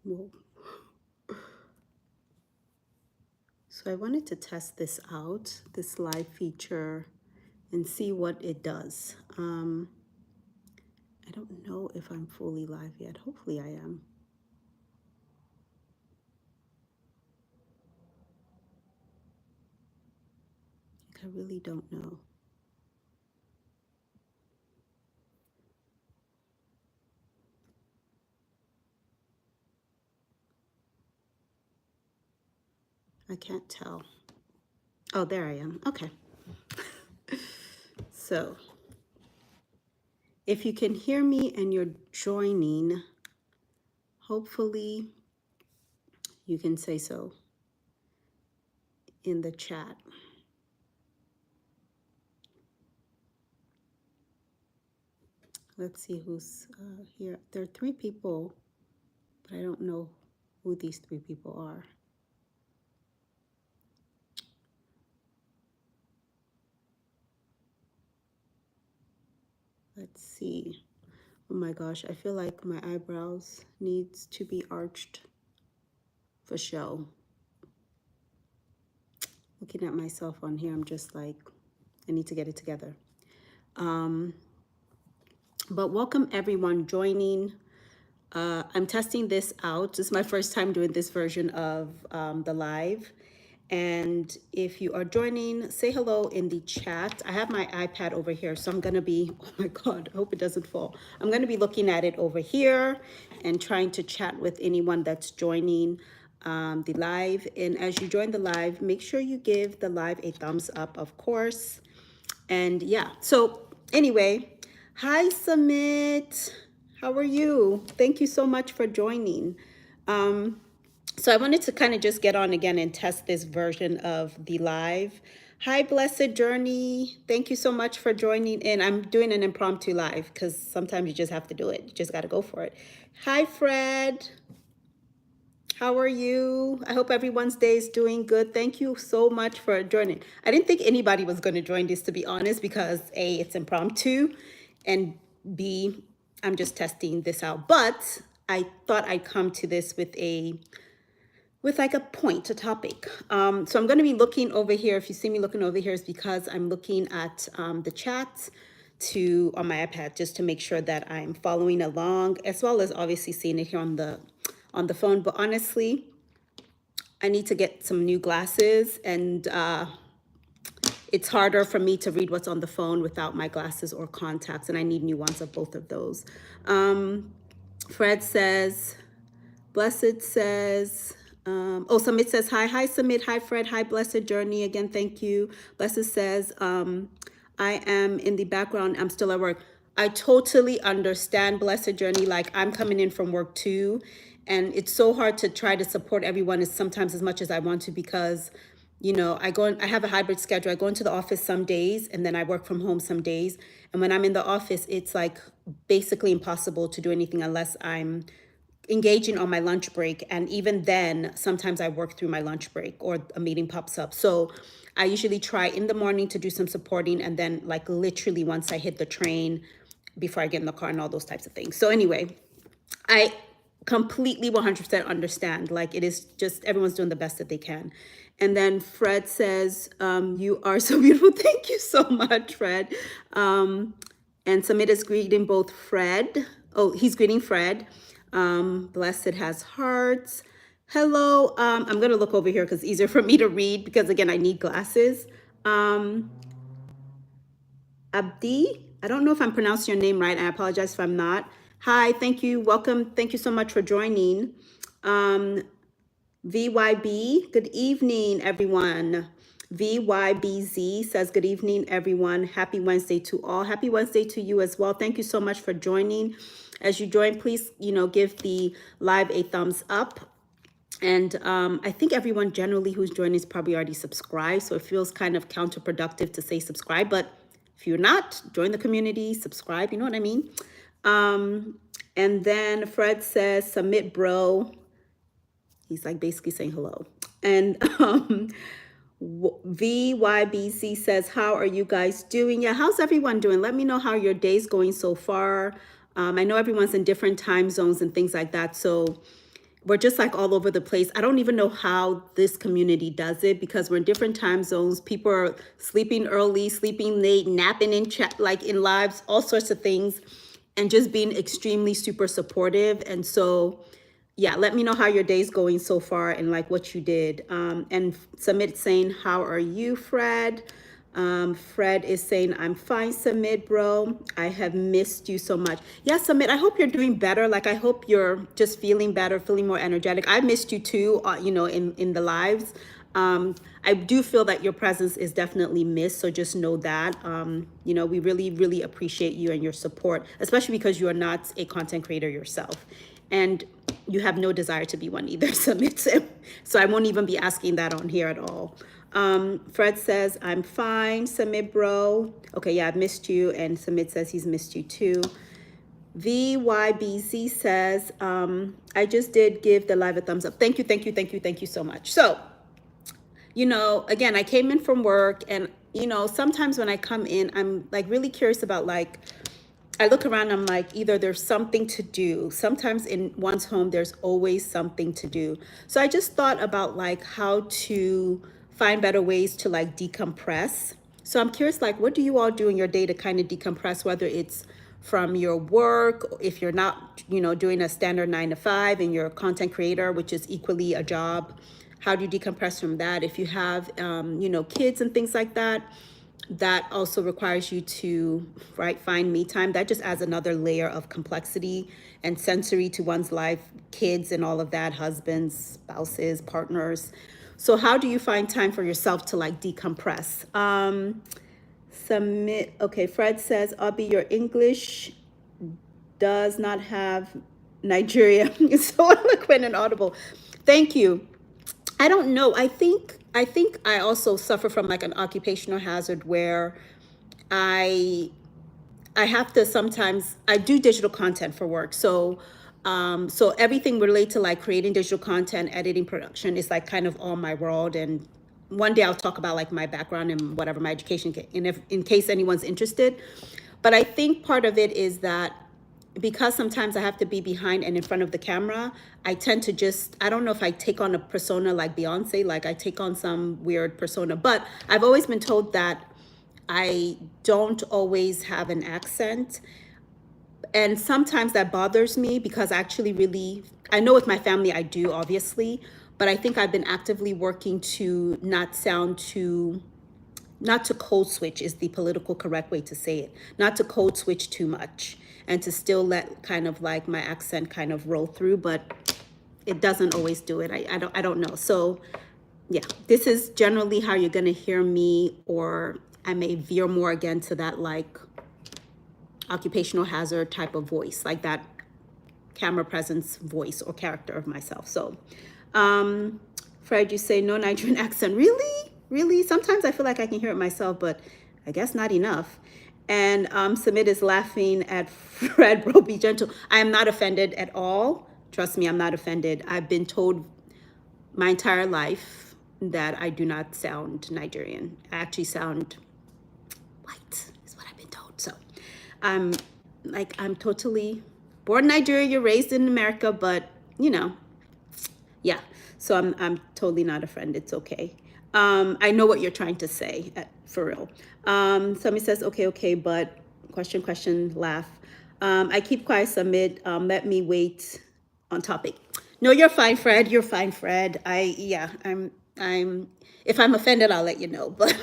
Whoa. So I wanted to test this out, this live feature, and see what it does. I don't know if I'm fully live yet. Hopefully I am. I really don't know. I can't tell. Oh, there I am. Okay. So if you can hear me and you're joining, hopefully you can say so in the chat. Let's see who's here. There are 3 people, but I don't know who these 3 people are. Let's see. Oh my gosh, I feel like my eyebrows needs to be arched for show. Looking at myself on here, I'm just like, I need to get it together. But welcome everyone joining. I'm testing this out. This is my first time doing this version of the live. And if you are joining, say hello in the chat. I have my iPad over here, so I'm gonna be, oh my God, I hope it doesn't fall. I'm gonna be looking at it over here and trying to chat with anyone that's joining the live. And as you join the live, make sure you give the live a thumbs up, of course. And yeah, so anyway, hi Sumit, how are you? Thank you so much for joining. So I wanted to kind of just get on again and test this version of the live. Hi, Blessed Journey. Thank you so much for joining in. I'm doing an impromptu live because sometimes you just have to do it. You just got to go for it. Hi, Fred. How are you? I hope everyone's day is doing good. Thank you so much for joining. I didn't think anybody was going to join this, to be honest, because A, it's impromptu, and B, I'm just testing this out. But I thought I'd come to this with like a point, a topic. So I'm going to be looking over here. If you see me looking over here, it's because I'm looking at the chat on my iPad just to make sure that I'm following along, as well as obviously seeing it here on the phone. But honestly, I need to get some new glasses, and it's harder for me to read what's on the phone without my glasses or contacts, and I need new ones of both of those. Fred says, Blessed says, Sumit says, hi, Sumit, hi, Fred, hi, Blessed Journey, again, thank you. Blessed says, I am in the background, I'm still at work. I totally understand, Blessed Journey, like I'm coming in from work too, and it's so hard to try to support everyone sometimes as much as I want to, because I have a hybrid schedule. I go into the office some days and then I work from home some days. And when I'm in the office, it's like basically impossible to do anything unless I'm engaging on my lunch break. And even then, sometimes I work through my lunch break or a meeting pops up. So I usually try in the morning to do some supporting, and then like literally once I hit the train, before I get in the car and all those types of things. So anyway, I completely 100% understand. Like, it is just, everyone's doing the best that they can. And then Fred says, you are so beautiful. Thank you so much, Fred. And Samit is greeting both Fred. Oh, he's greeting Fred. Blessed has hearts. Hello. I'm going to look over here because it's easier for me to read, because again, I need glasses. Abdi, I don't know if I'm pronouncing your name right. I apologize if I'm not. Hi, thank you. Welcome. Thank you so much for joining. VYB, good evening, everyone. VYBZ says, good evening, everyone. Happy Wednesday to all. Happy Wednesday to you as well. Thank you so much for joining. As you join, please, give the live a thumbs up. And I think everyone generally who's joining is probably already subscribed, so it feels kind of counterproductive to say subscribe. But if you're not, join the community, subscribe, you know what I mean? And then Fred says, submit, bro. He's like basically saying hello. And VYBC says, how are you guys doing? Yeah, how's everyone doing? Let me know how your day's going so far. I know everyone's in different time zones and things like that. So we're just like all over the place. I don't even know how this community does it because we're in different time zones. People are sleeping early, sleeping late, napping in chat, like in lives, all sorts of things, and just being extremely super supportive. And so, yeah, let me know how your day's going so far and like what you did. And Submit saying, how are you, Fred? Fred is saying, I'm fine, Submit, bro. I have missed you so much. Yeah, Submit, I hope you're doing better. Like, I hope you're just feeling better, feeling more energetic. I missed you too, you know, in the lives. I do feel that your presence is definitely missed. So just know that, you know, we really, really appreciate you and your support, especially because you are not a content creator yourself. And you have no desire to be one either, Submit. So I won't even be asking that on here at all. Fred says, I'm fine, Submit, bro. Okay, yeah, I've missed you. And Submit says he's missed you too. VYBZ says, I just did give the live a thumbs up. Thank you, thank you, thank you, thank you so much. So, you know, again, I came in from work and, you know, sometimes when I come in, I'm like really curious about like, I look around, I'm like, either there's something to do. Sometimes in one's home, there's always something to do. So I just thought about like how to find better ways to like decompress. So I'm curious, like, what do you all do in your day to kind of decompress, whether it's from your work, if you're not, you know, doing a standard 9 to 5 and you're a content creator, which is equally a job. How do you decompress from that? If you have, you know, kids and things like that, that also requires you to, right, find me time. That just adds another layer of complexity and sensory to one's life, kids and all of that, husbands, spouses, partners. So how do you find time for yourself to like decompress? Submit, okay, Fred says, Abby, your English does not have Nigeria. It's so eloquent and audible. Thank you. I don't know. I think I also suffer from like an occupational hazard where I I have to sometimes I do digital content for work. So so everything related to like creating digital content, editing, production is like kind of all my world. And one day I'll talk about like my background and whatever my education and if in case anyone's interested. But I think part of it is that because sometimes I have to be behind and in front of the camera, I tend to just, I don't know if I take on a persona like Beyonce, like I take on some weird persona, but I've always been told that I don't always have an accent. And sometimes that bothers me because actually really, I know with my family I do obviously, but I think I've been actively working to not sound too, not to code switch is the political correct way to say it, not to code switch too much and to still let kind of like my accent kind of roll through, but it doesn't always do it. I don't know. So yeah, this is generally how you're gonna hear me, or I may veer more again to that like occupational hazard type of voice, like that camera presence voice or character of myself. So Fred, you say no Nigerian accent. Really? Really? Sometimes I feel like I can hear it myself, but I guess not enough. And Submit is laughing at Fred, bro, be gentle. I am not offended at all. Trust me, I'm not offended. I've been told my entire life that I do not sound Nigerian. I actually sound white, is what I've been told. So I'm totally born in Nigeria, you're raised in America, but you know, yeah. So I'm totally not offended. It's okay. I know what you're trying to say, for real. Somebody says, okay, but question, laugh. I keep quiet, Submit. Let me wait on topic. No, you're fine, Fred. You're fine, Fred. If I'm offended, I'll let you know, but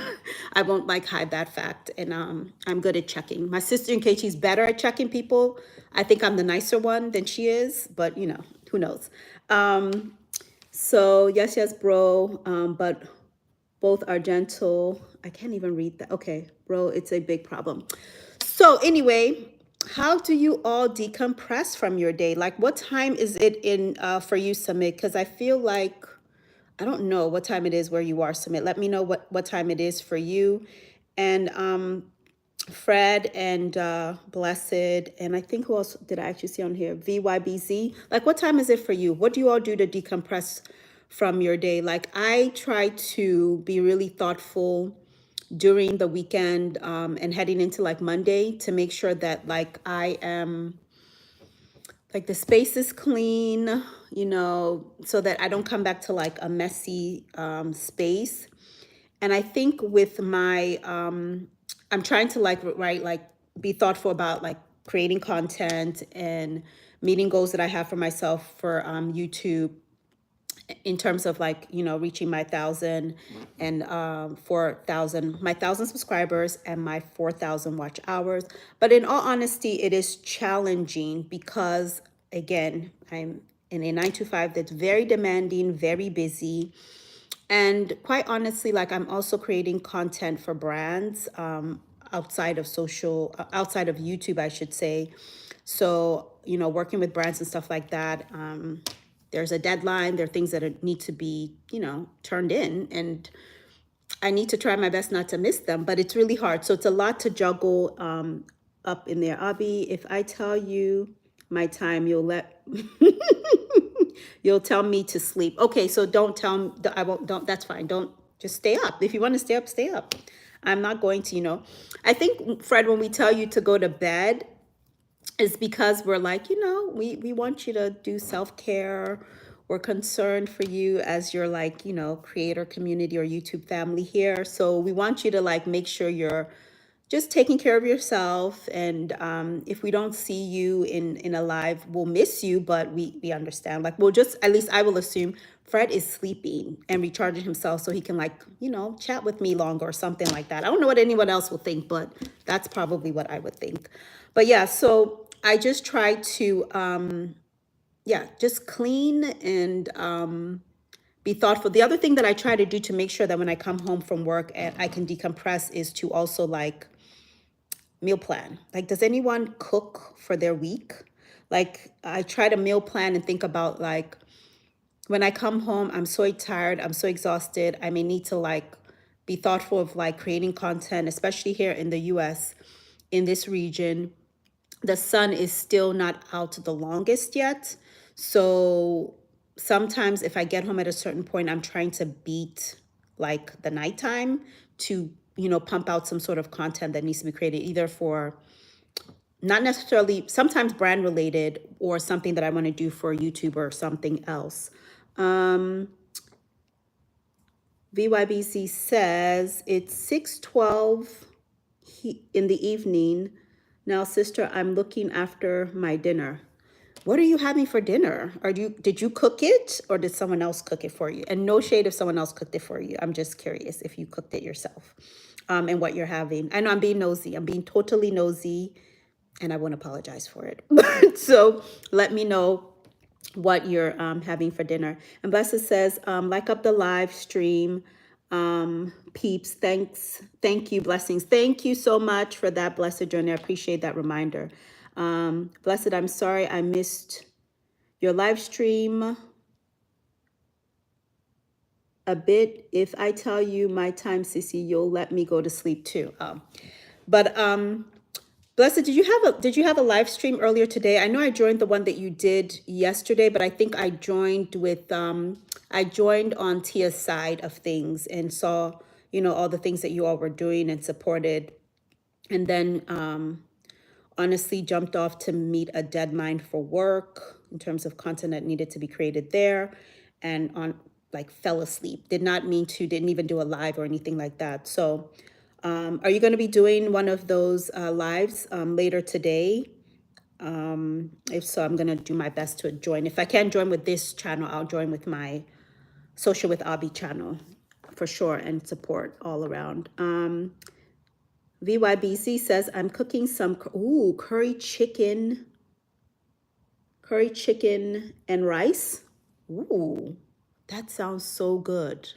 I won't like hide that fact. And I'm good at checking. My sister, in case she's better at checking people, I think I'm the nicer one than she is, but you know, who knows? So yes, bro. But both are gentle. I can't even read that. Okay, bro, it's a big problem. So anyway, how do you all decompress from your day? Like what time is it in for you, Submit? Because I feel like, I don't know what time it is where you are, Submit. Let me know what time it is for you. And Fred and Blessed, and I think who else did I actually see on here? VYBZ. Like what time is it for you? What do you all do to decompress from your day? Like I try to be really thoughtful during the weekend and heading into like Monday to make sure that like I am like the space is clean, you know, so that I don't come back to like a messy space. And I think with my, I'm trying to like, right, like be thoughtful about like creating content and meeting goals that I have for myself for YouTube in terms of like, you know, reaching my 1,000 and 4,000, my 1,000 subscribers and my 4,000 watch hours. But in all honesty, it is challenging because again, I'm in a 9 to 5 that's very demanding, very busy. And quite honestly, like I'm also creating content for brands outside of outside of YouTube, I should say. So, you know, working with brands and stuff like that. There's a deadline. There are things that need to be, you know, turned in. And I need to try my best not to miss them, but it's really hard. So it's a lot to juggle up in there. Abby, if I tell you my time, you'll tell me to sleep. Okay, so don't tell me, I won't, don't, that's fine. Don't, just stay up. If you want to stay up, stay up. I'm not going to, you know. I think, Fred, when we tell you to go to bed, is because we're like, you know, we want you to do self-care. We're concerned for you as your like, you know, creator community or YouTube family here. So we want you to like make sure you're just taking care of yourself. And if we don't see you in a live, we'll miss you, but we understand. Like we'll just, at least I will assume Fred is sleeping and recharging himself so he can like, you know, chat with me longer or something like that. I don't know what anyone else will think, but that's probably what I would think. But yeah, so I just try to, yeah, just clean and be thoughtful. The other thing that I try to do to make sure that when I come home from work and I can decompress is to also like meal plan. Like, does anyone cook for their week? Like, I try to meal plan and think about like, when I come home, I'm so tired, I'm so exhausted. I may need to like be thoughtful of like creating content, especially here in the US, in this region. The sun is still not out the longest yet. So sometimes if I get home at a certain point, I'm trying to beat like the nighttime to, you know, pump out some sort of content that needs to be created either for not necessarily, sometimes brand related or something that I want to do for YouTube or something else. VYBC says it's 6:12 in the evening. Now, sister, I'm looking after my dinner. What are you having for dinner? Did you cook it or did someone else cook it for you? And no shade if someone else cooked it for you. I'm just curious if you cooked it yourself and what you're having. I know I'm being nosy. I'm being totally nosy and I won't apologize for it. So let me know what you're having for dinner. And Blessed says, like up the live stream. Peeps, thank you, blessings. Thank you so much for that, Blessed Journey. I appreciate that reminder. Blessed, I'm sorry I missed your live stream a bit. If I tell you my time, Sissy, you'll let me go to sleep too. But Blessed, did you have a live stream earlier today? I know I joined the one that you did yesterday, but I think I joined with I joined on Tia's side of things and saw, you know, all the things that you all were doing and supported. And then honestly jumped off to meet a deadline for work in terms of content that needed to be created there, and on like fell asleep. Did not mean to, didn't even do a live or anything like that. So are you going to be doing one of those lives later today? If so, I'm going to do my best to join. If I can't join with this channel, I'll join with my Social with Abby channel for sure and support all around. VYBC says, I'm cooking some curry chicken and rice. Ooh, that sounds so good.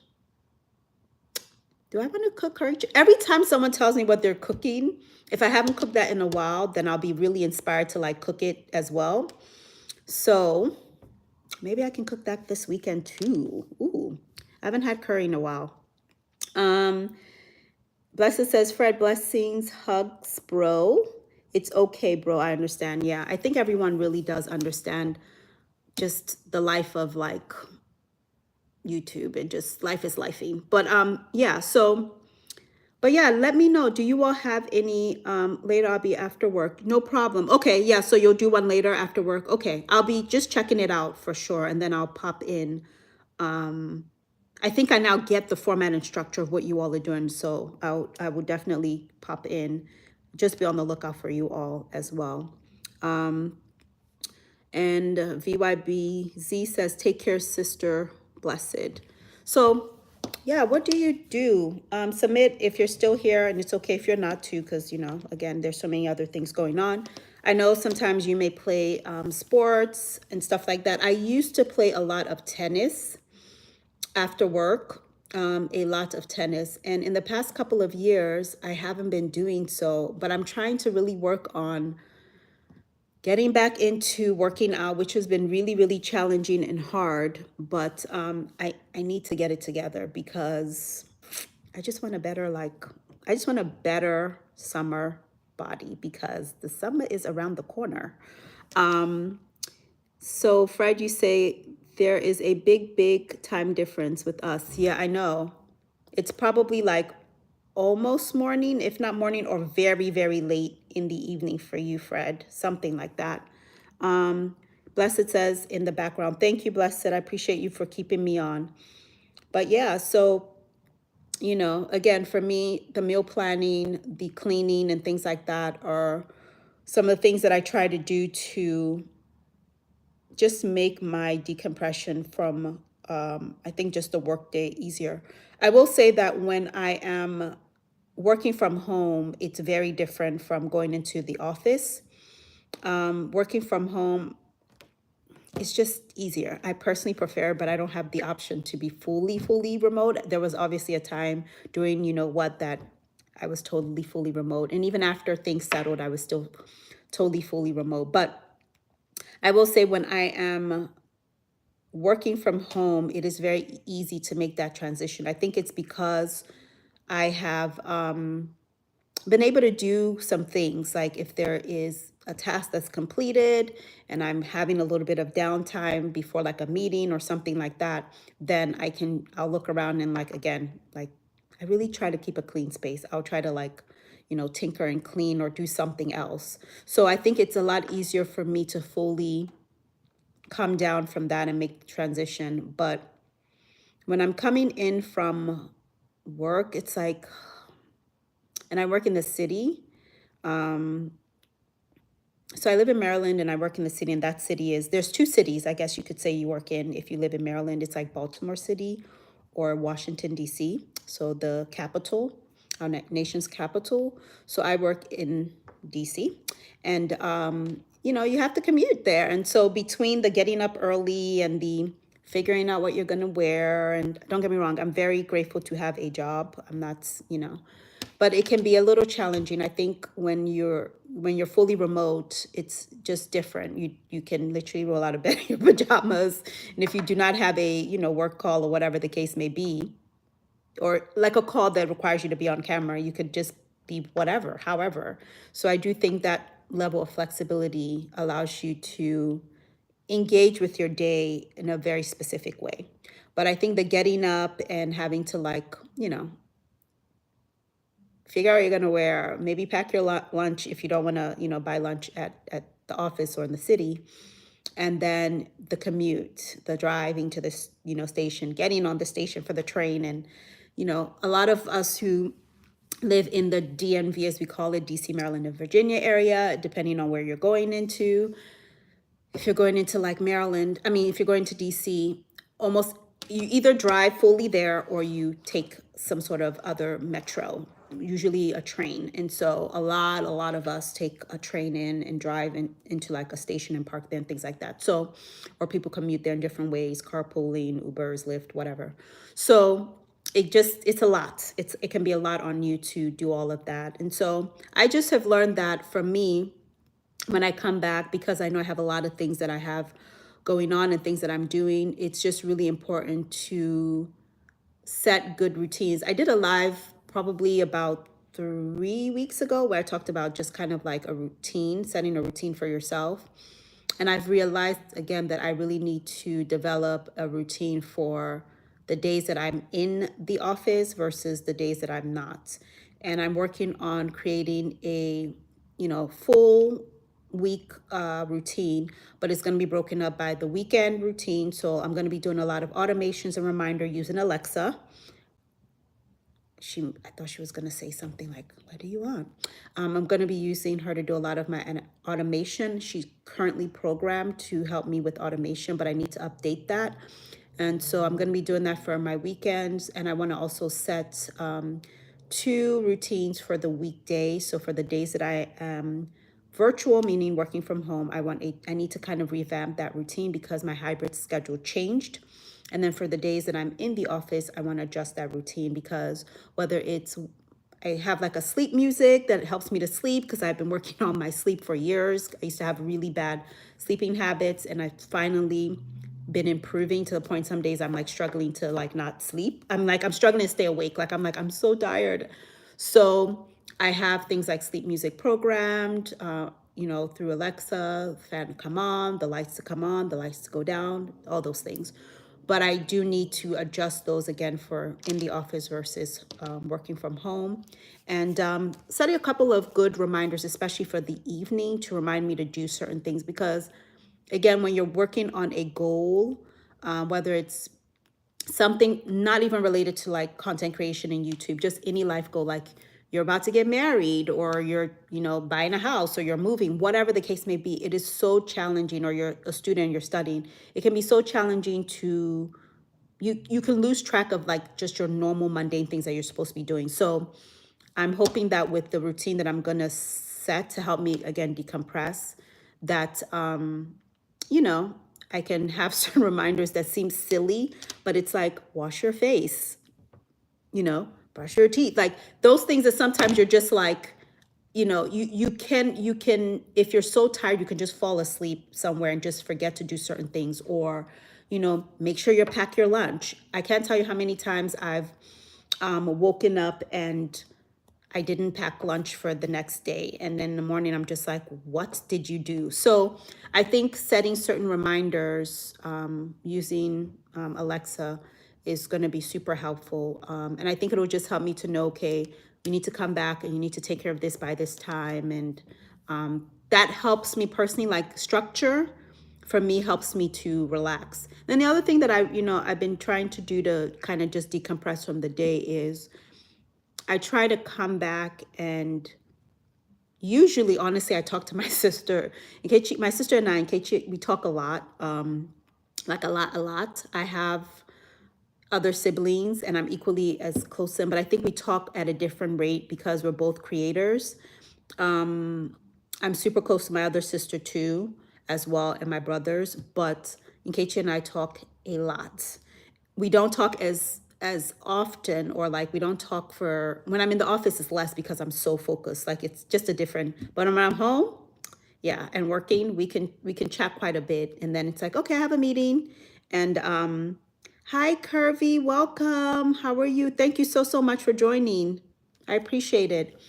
Do I want to cook curry chicken? Every time someone tells me what they're cooking, if I haven't cooked that in a while, then I'll be really inspired to like cook it as well. So maybe I can cook that this weekend too. Ooh, I haven't had curry in a while. Blessed says, Fred, blessings, hugs, bro. It's okay, bro. I understand. Yeah, I think everyone really does understand just the life of like YouTube and just life is lifing. But yeah, so But yeah, let me know. Do you all have any later? I'll be after work. No problem. Okay, yeah, so you'll do one later after work. Okay, I'll be just checking it out for sure, and then I'll pop in. I think I now get the format and structure of what you all are doing, so I will definitely pop in. Just be on the lookout for you all as well. And VYBZ says, take care, sister, blessed. So, yeah, what do you do? Submit if you're still here, and it's okay if you're not too, because, you know, again, there's so many other things going on. I know sometimes you may play sports and stuff like that. I used to play a lot of tennis after work, a lot of tennis. And in the past couple of years, I haven't been doing so, but I'm trying to really work on getting back into working out, which has been really, really challenging and hard. But I need to get it together because I just want a better, I just want a better summer body because the summer is around the corner. So Fred, you say there is a big, big time difference with us. Yeah, I know. It's probably like almost morning, if not morning, or very, very late in the evening for you, Fred. Something like that. Blessed says in the background, thank you, Blessed. I appreciate you for keeping me on. But yeah, so, you know, again, for me, the meal planning, the cleaning and things like that are some of the things that I try to do to just make my decompression from, I think, just the workday easier. I will say that when I am working from home, it's very different from going into the office. Working from home, it's just easier. I personally prefer, but I don't have the option to be fully remote. There was obviously a time during, you know what, that I was totally fully remote. And even after things settled, I was still totally fully remote. But I will say when I am working from home, it is very easy to make that transition. I think it's because I have been able to do some things, like if there is a task that's completed and I'm having a little bit of downtime before like a meeting or something like that, then I'll look around and like, again, like I really try to keep a clean space. I'll try to like, you know, tinker and clean or do something else. So I think it's a lot easier for me to fully come down from that and make the transition. But when I'm coming in from work, it's like, and I work in the city. So I live in Maryland and I work in the city, and that city there's two cities, I guess you could say you work in if you live in Maryland. It's like Baltimore City or Washington, D.C. So the capital, our nation's capital. So I work in D.C. And, you know, you have to commute there. And so between the getting up early and the figuring out what you're going to wear, and don't get me wrong, I'm very grateful to have a job. I'm not, you know, but it can be a little challenging. I think when you're fully remote, it's just different. You can literally roll out of bed in your pajamas, and if you do not have a, you know, work call or whatever the case may be, or like a call that requires you to be on camera, you could just be whatever, however. So I do think that level of flexibility allows you to engage with your day in a very specific way. But I think the getting up and having to, like, you know, figure out what you're going to wear, maybe pack your lunch if you don't want to, you know, buy lunch at the office or in the city. And then the commute, the driving to this, you know, station, getting on the station for the train. And, you know, a lot of us who live in the DMV, as we call it, DC, Maryland, and Virginia area, depending on where you're going into. If you're going into like Maryland, I mean, if you're going to DC, almost you either drive fully there or you take some sort of other metro, usually a train. And so a lot of us take a train in and drive into like a station and park there and things like that. So, or people commute there in different ways, carpooling, Ubers, Lyft, whatever. So it's a lot. It can be a lot on you to do all of that. And so I just have learned that for me, when I come back, because I know I have a lot of things that I have going on and things that I'm doing, it's just really important to set good routines. I did a live probably about 3 weeks ago where I talked about just kind of like a routine, setting a routine for yourself. And I've realized again that I really need to develop a routine for the days that I'm in the office versus the days that I'm not. and I'm working on creating a, full week routine, but it's going to be broken up by the weekend routine. So I'm going to be doing a lot of automations and reminder using Alexa. I thought she was going to say something like, what do you want? I'm going to be using her to do a lot of my automation. She's currently programmed to help me with automation, but I need to update that. And so I'm going to be doing that for my weekends. And I want to also set 2 routines for the weekday. So for the days that I am virtual, meaning working from home, I need to kind of revamp that routine because my hybrid schedule changed. And then for the days that I'm in the office, I want to adjust that routine because whether it's I have like a sleep music that helps me to sleep because I've been working on my sleep for years. I used to have really bad sleeping habits, and I've finally been improving to the point some days I'm like struggling to like not sleep. I'm struggling to stay awake. I'm so tired. So I have things like sleep music programmed, through Alexa, fan to come on, the lights to come on, the lights to go down, all those things. But I do need to adjust those again for in the office versus working from home. And setting a couple of good reminders, especially for the evening, to remind me to do certain things. Because again, when you're working on a goal, whether it's something not even related to like content creation in YouTube, just any life goal, like you're about to get married or you're, buying a house or you're moving, whatever the case may be, it is so challenging, or you're a student, you're studying. It can be so challenging to, you can lose track of like just your normal mundane things that you're supposed to be doing. So I'm hoping that with the routine that I'm going to set to help me again decompress, that you know, I can have certain reminders that seem silly, but it's like wash your face, brush your teeth. Like those things that sometimes you're just like, you can if you're so tired, you can just fall asleep somewhere and just forget to do certain things, or make sure you pack your lunch. I can't tell you how many times I've woken up and I didn't pack lunch for the next day. And then in the morning, I'm just like, what did you do? So I think setting certain reminders using Alexa is going to be super helpful. And I think it'll just help me to know, okay, you need to come back and you need to take care of this by this time. And that helps me personally, like structure for me helps me to relax. Then the other thing that I've been trying to do to kind of just decompress from the day is I try to come back, and usually, honestly, I talk to my sister. My sister and I, we talk a lot, like a lot. I have other siblings, and I'm equally as close to them, but I think we talk at a different rate because we're both creators. I'm super close to my other sister too, as well, and my brothers. But Nkechi and I talk a lot. We don't talk as often, or like we don't talk for when I'm in the office. It's less because I'm so focused. Like it's just a different. But when I'm home, yeah, and working, we can chat quite a bit, and then it's like, okay, I have a meeting, and hi, Curvy, welcome. How are you? Thank you so much for joining. I appreciate it.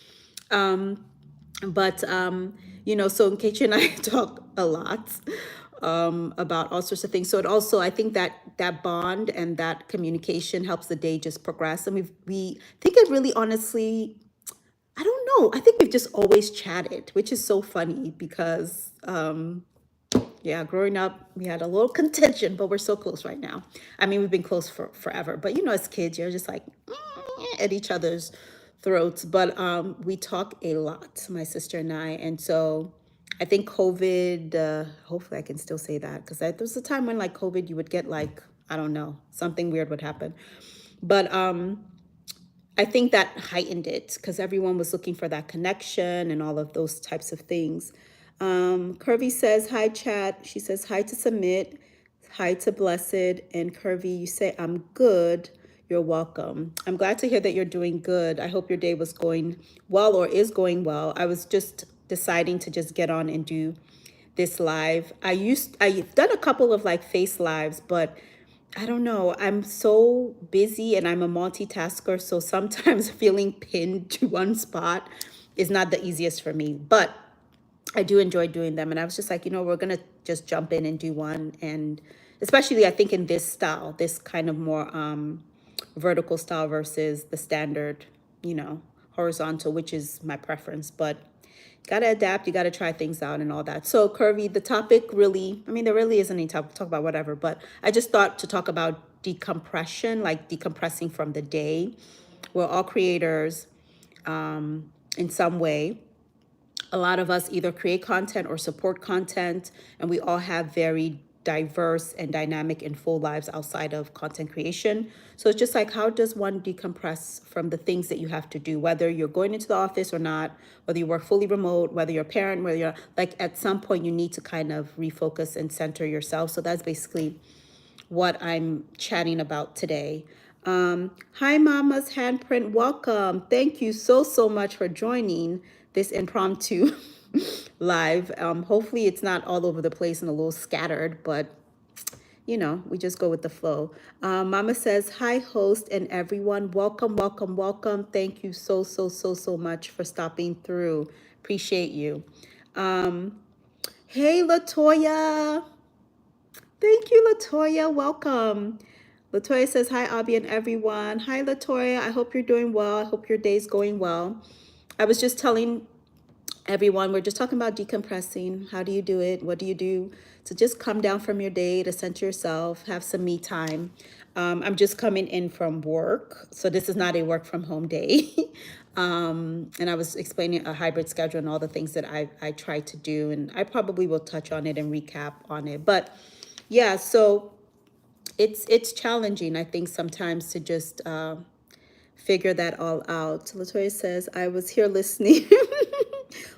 But so Nkechi and I talk a lot about all sorts of things. So it also, I think that bond and that communication helps the day just progress. And we think it really, honestly, I don't know. I think we've just always chatted, which is so funny because yeah, growing up, we had a little contention, but we're so close right now. I mean, we've been close for forever, but as kids, you're just like at each other's throats. But we talk a lot, my sister and I. And so I think COVID, hopefully I can still say that, because there was a time when like COVID, you would get like, I don't know, something weird would happen. But I think that heightened it because everyone was looking for that connection and all of those types of things. Curvy says, hi, chat. She says, hi to Submit, hi to Blessed. And Curvy, you say, I'm good. You're welcome. I'm glad to hear that you're doing good. I hope your day was going well or is going well. I was just deciding to just get on and do this live. I've done a couple of like face lives, but I don't know. I'm so busy and I'm a multitasker. So sometimes feeling pinned to one spot is not the easiest for me, but I do enjoy doing them. And I was just like, we're going to just jump in and do one. And especially I think in this style, this kind of more vertical style versus the standard, horizontal, which is my preference, but gotta adapt, you gotta try things out and all that. So Curvy, the topic really, I mean, there really isn't any topic, talk about whatever, but I just thought to talk about decompression, like decompressing from the day. We're all creators in some way. A lot of us either create content or support content, and we all have very diverse and dynamic and full lives outside of content creation. So it's just like, how does one decompress from the things that you have to do, whether you're going into the office or not, whether you work fully remote, whether you're a parent, whether you're like, at some point you need to kind of refocus and center yourself. So that's basically what I'm chatting about today. Hi, Mama's Handprint. Welcome. Thank you so much for joining this impromptu live. Hopefully it's not all over the place and a little scattered, but you know, we just go with the flow. Mama says, hi, host and everyone. Welcome. Thank you so much for stopping through. Appreciate you. Hey, Latoya. Thank you, Latoya. Welcome. Latoya says, hi, Abby and everyone. Hi, Latoya. I hope you're doing well. I hope your day's going well. I was just telling everyone, we're just talking about decompressing. How do you do it? What do you do to just come down from your day, to center yourself, have some me time? I'm just coming in from work, so this is not a work from home day. And I was explaining a hybrid schedule and all the things that I try to do, and I probably will touch on it and recap on it. But yeah, so it's challenging, I think, sometimes to just figure that all out. Latoya says, I was here listening.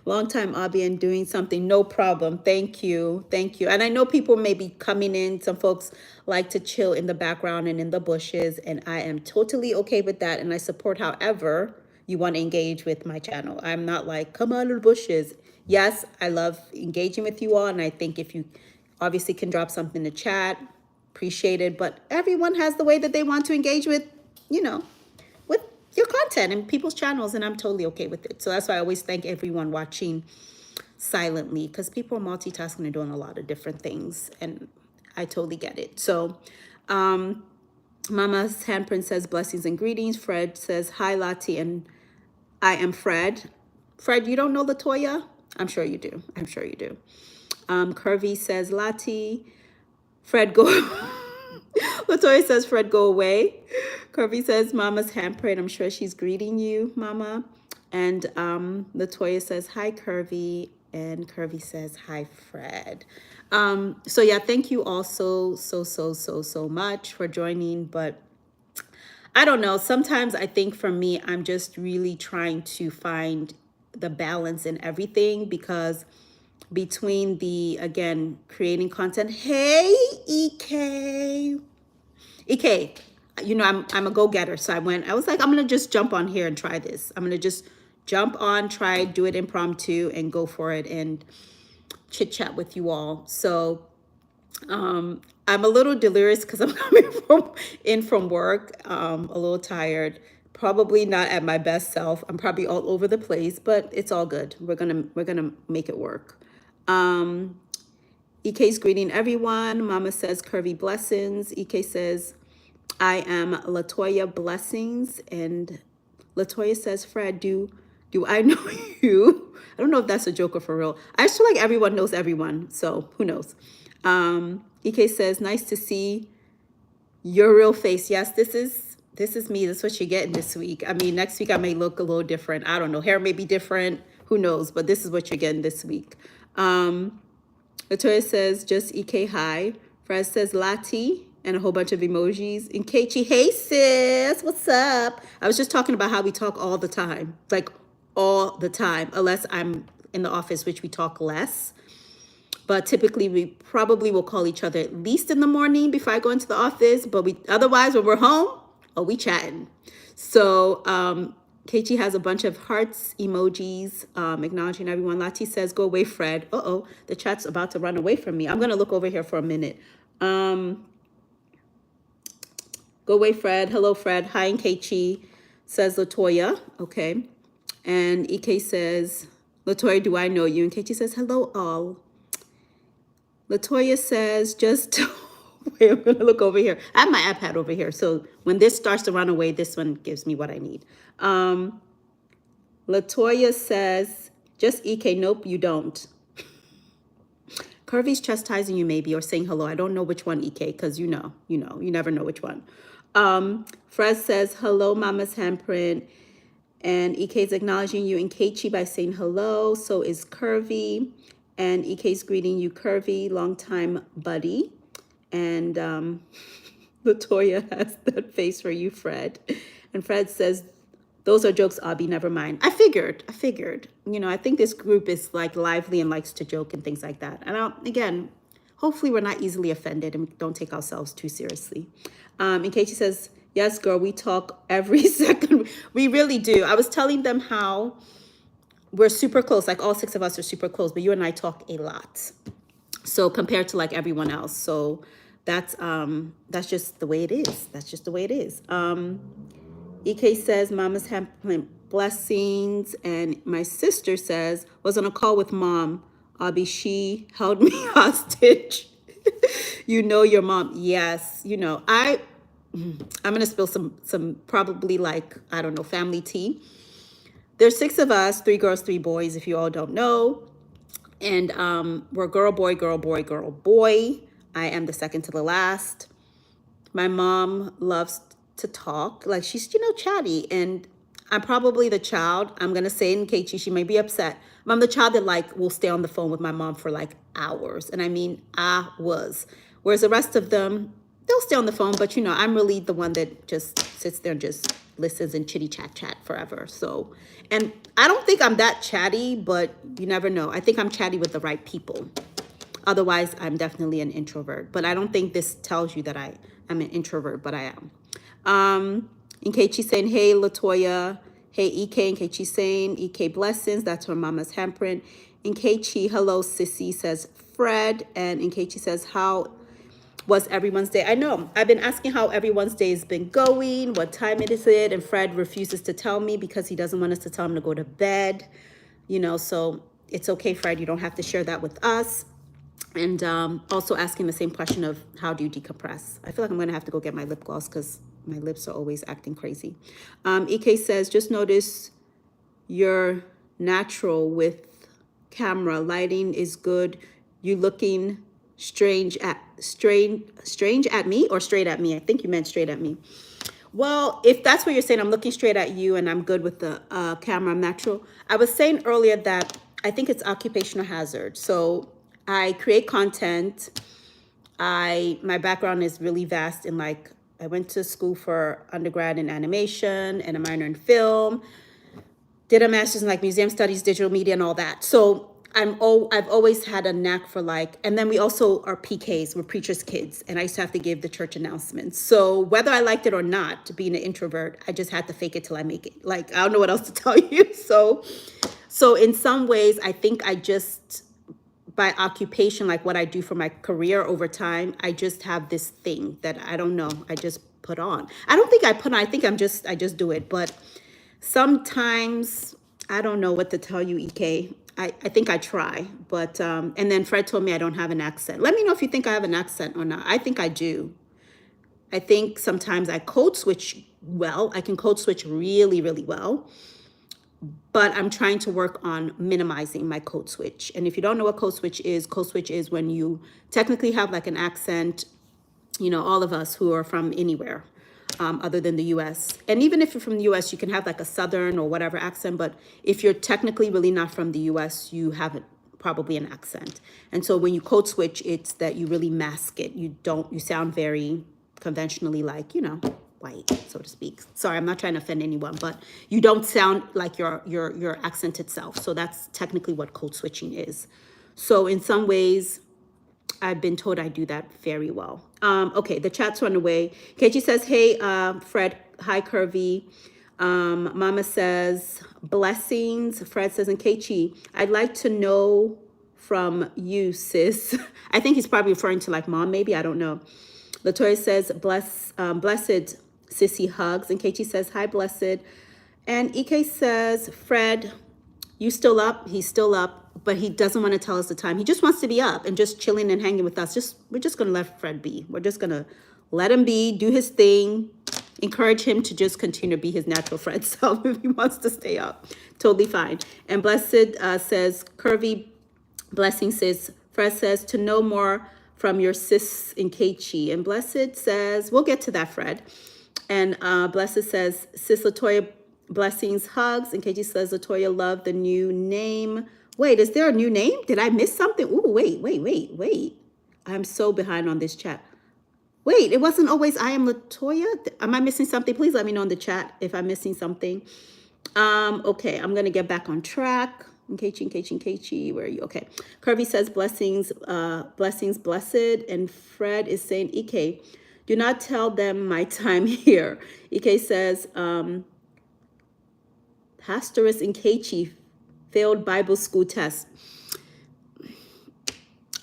Long time, Abby, and doing something. No problem. Thank you. And I know people may be coming in. Some folks like to chill in the background and in the bushes, and I am totally okay with that. And I support however you want to engage with my channel. I'm not like, come out of the bushes. Yes, I love engaging with you all. And I think if you obviously can drop something in the chat, appreciate it. But everyone has the way that they want to engage with, you know, with your content and people's channels, and I'm totally okay with it. So that's why I always thank everyone watching silently, because people are multitasking and doing a lot of different things, and I totally get it. So Mama's Handprint says, blessings and greetings. Fred says, hi, Lati, and I am Fred. Fred, you don't know Latoya? I'm sure you do. Curvy says, Lati. Fred, go. Latoya says, Fred, go away. Curvy says, Mama's Handprint. I'm sure she's greeting you, Mama. And Latoya says, hi, Curvy. And Curvy says, hi, Fred. So yeah, thank you all so much for joining. But I don't know. Sometimes I think for me, I'm just really trying to find the balance in everything, because between the, again, creating content. Hey, EK, you know, I'm a go-getter. So I was like, I'm going to just jump on here and try this. I'm going to just jump on, try, do it impromptu and go for it and chit chat with you all. So I'm a little delirious because I'm coming from work, a little tired, probably not at my best self. I'm probably all over the place, but it's all good. We're gonna make it work. EK's greeting everyone. Mama says, Curvy blessings. EK says, I am Latoya blessings. And Latoya says, Fred, do I know you? I don't know if that's a joke or for real. I just feel like everyone knows everyone, so who knows? EK says, nice to see your real face. Yes, this is me. This is what you're getting this week. I mean, next week I may look a little different. I don't know. Hair may be different. Who knows? But this is what you're getting this week. Latoya says, just EK hi. Fred says, Lati, and a whole bunch of emojis. And Kechi, hey sis, what's up? I was just talking about how we talk all the time. Like all the time. Unless I'm in the office, which we talk less. But typically we probably will call each other at least in the morning before I go into the office. But otherwise when we're home, we chatting. So Keiichi has a bunch of hearts emojis, acknowledging everyone. Lati says, go away, Fred. The chat's about to run away from me. I'm gonna look over here for a minute. Go away, Fred. Hello, Fred. Hi, and Keiichi, says Latoya. Okay. And EK says, Latoya, do I know you? And Keiichi says, hello, all. Latoya says, just wait, I'm gonna look over here. I have my iPad over here. So when this starts to run away, this one gives me what I need. Latoya says, just EK. Nope, you don't. Curvy's chastising you maybe or saying hello. I don't know which one, EK, because you never know which one. Fred says, hello, Mama's handprint. And EK's acknowledging you and Keiichi by saying hello. So is Curvy. And EK's greeting you, Curvy, longtime buddy. And Latoya has that face for you, Fred. And Fred says, those are jokes, Abby, never mind. I figured. I think this group is like lively and likes to joke and things like that. And again, hopefully we're not easily offended and don't take ourselves too seriously. And Keiichi says, yes, girl, we talk every second. We really do. I was telling them how we're super close. Like all 6 of us are super close, but you and I talk a lot. So compared to like everyone else. So that's just the way it is. That's just the way it is. EK says, Mama's handprint blessings. And my sister says, was on a call with Mom. Abby, she held me hostage. You know your mom. Yes. I'm going to spill some probably like, I don't know, family tea. There's 6 of us, 3 girls, 3 boys, if you all don't know. And we're girl, boy, girl, boy, girl, boy. I am the second to the last. My mom loves to talk. Like she's, chatty. And I'm probably the child, I'm going to say it in Keiichi, she may be upset. I'm the child that like will stay on the phone with my mom for like hours. And I mean, hours. Whereas the rest of them, they'll stay on the phone. But, I'm really the one that just sits there and just listens and chat forever. So, and I don't think I'm that chatty, but you never know. I think I'm chatty with the right people. Otherwise, I'm definitely an introvert. But I don't think this tells you that I'm an introvert, but I am. And Keiichi saying, hey, Latoya. Hey, EK. And Keiichi saying, EK blessings. That's her mama's handprint. And Keiichi, hello, sissy, says Fred. And Keiichi says, how was everyone's day? I know. I've been asking how everyone's day has been going, what time it is it, and Fred refuses to tell me because he doesn't want us to tell him to go to bed. So it's okay, Fred. You don't have to share that with us. And also asking the same question of how do you decompress? I feel like I'm going to have to go get my lip gloss because my lips are always acting crazy. EK says, just notice you're natural with camera. Lighting is good. You looking strange at me or straight at me? I think you meant straight at me. Well, if that's what you're saying, I'm looking straight at you and I'm good with the camera. I'm natural. I was saying earlier that I think it's occupational hazard. So I create content. My background is really vast in like, I went to school for undergrad in animation and a minor in film, did a master's in like museum studies, digital media and all that. So I've always had a knack for like, and then we also are PKs, we're preachers' kids, and I used to have to give the church announcements. So whether I liked it or not, being an introvert, I just had to fake it till I make it. Like, I don't know what else to tell you. So in some ways, I think I just, by occupation, like what I do for my career over time, I just have this thing that I don't know, I just put on. I don't think I put on, I think I just do it. But sometimes I don't know what to tell you, EK. I think I try, but, and then Fred told me I don't have an accent. Let me know if you think I have an accent or not. I think I do. I think sometimes I code switch well. I can code switch really, really well, but I'm trying to work on minimizing my code switch. And if you don't know what code switch is when you technically have like an accent, all of us who are from anywhere. Other than the US. And even if you're from the US, you can have like a Southern or whatever accent, but if you're technically really not from the US, you have probably an accent. And so when you code switch, it's that you really mask it. You sound very conventionally like, white, so to speak. Sorry, I'm not trying to offend anyone, but you don't sound like your accent itself. So that's technically what code switching is. So in some ways, I've been told I do that very well. Okay, the chat's run away. Keiichi says, hey, Fred, hi, Curvy. Mama says, blessings. Fred says, and Keiichi, I'd like to know from you, sis. I think he's probably referring to like mom, maybe, I don't know. Latoya says, blessed sissy hugs. And Keiichi says, hi, blessed. And EK says, Fred, you still up? He's still up. But he doesn't want to tell us the time. He just wants to be up and just chilling and hanging with us. We're just going to let Fred be. We're just going to let him be, do his thing. encourage him to just continue to be his natural friend self if he wants to stay up. Totally fine. And Blessed says, Curvy Blessing says, Fred says, to know more from your sis in Keiichi. And Blessed says, we'll get to that, Fred. And Blessed says, Sis Latoya, blessings, hugs. And Keiichi says, Latoya, love the new name. Wait, is there a new name? Did I miss something? Ooh, wait. I'm so behind on this chat. Wait, it wasn't always I am Latoya? Am I missing something? Please let me know in the chat if I'm missing something. Okay, I'm gonna get back on track. Keiichi, where are you? Okay. Kirby says blessings, blessed. And Fred is saying, Ike, do not tell them my time here. Ike says, Pastoress in Keiichi failed Bible school test.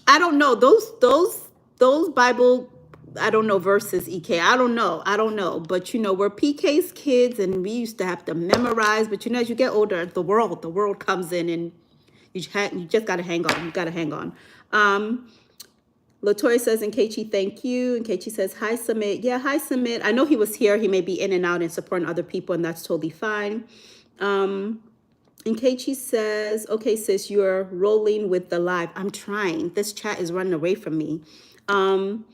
I don't know. Those Bible, I don't know, verses, EK. I don't know. But you know, we're PK's kids and we used to have to memorize. But you know, as you get older, the world comes in and you just gotta hang on. You gotta hang on. Latoya says, and Keiichi, thank you. And Keiichi says, hi, Submit. Yeah, hi, Submit. I know he was here. He may be in and out and supporting other people, and that's totally fine. And Keiichi says, okay, sis, you're rolling with the live. I'm trying. This chat is running away from me. And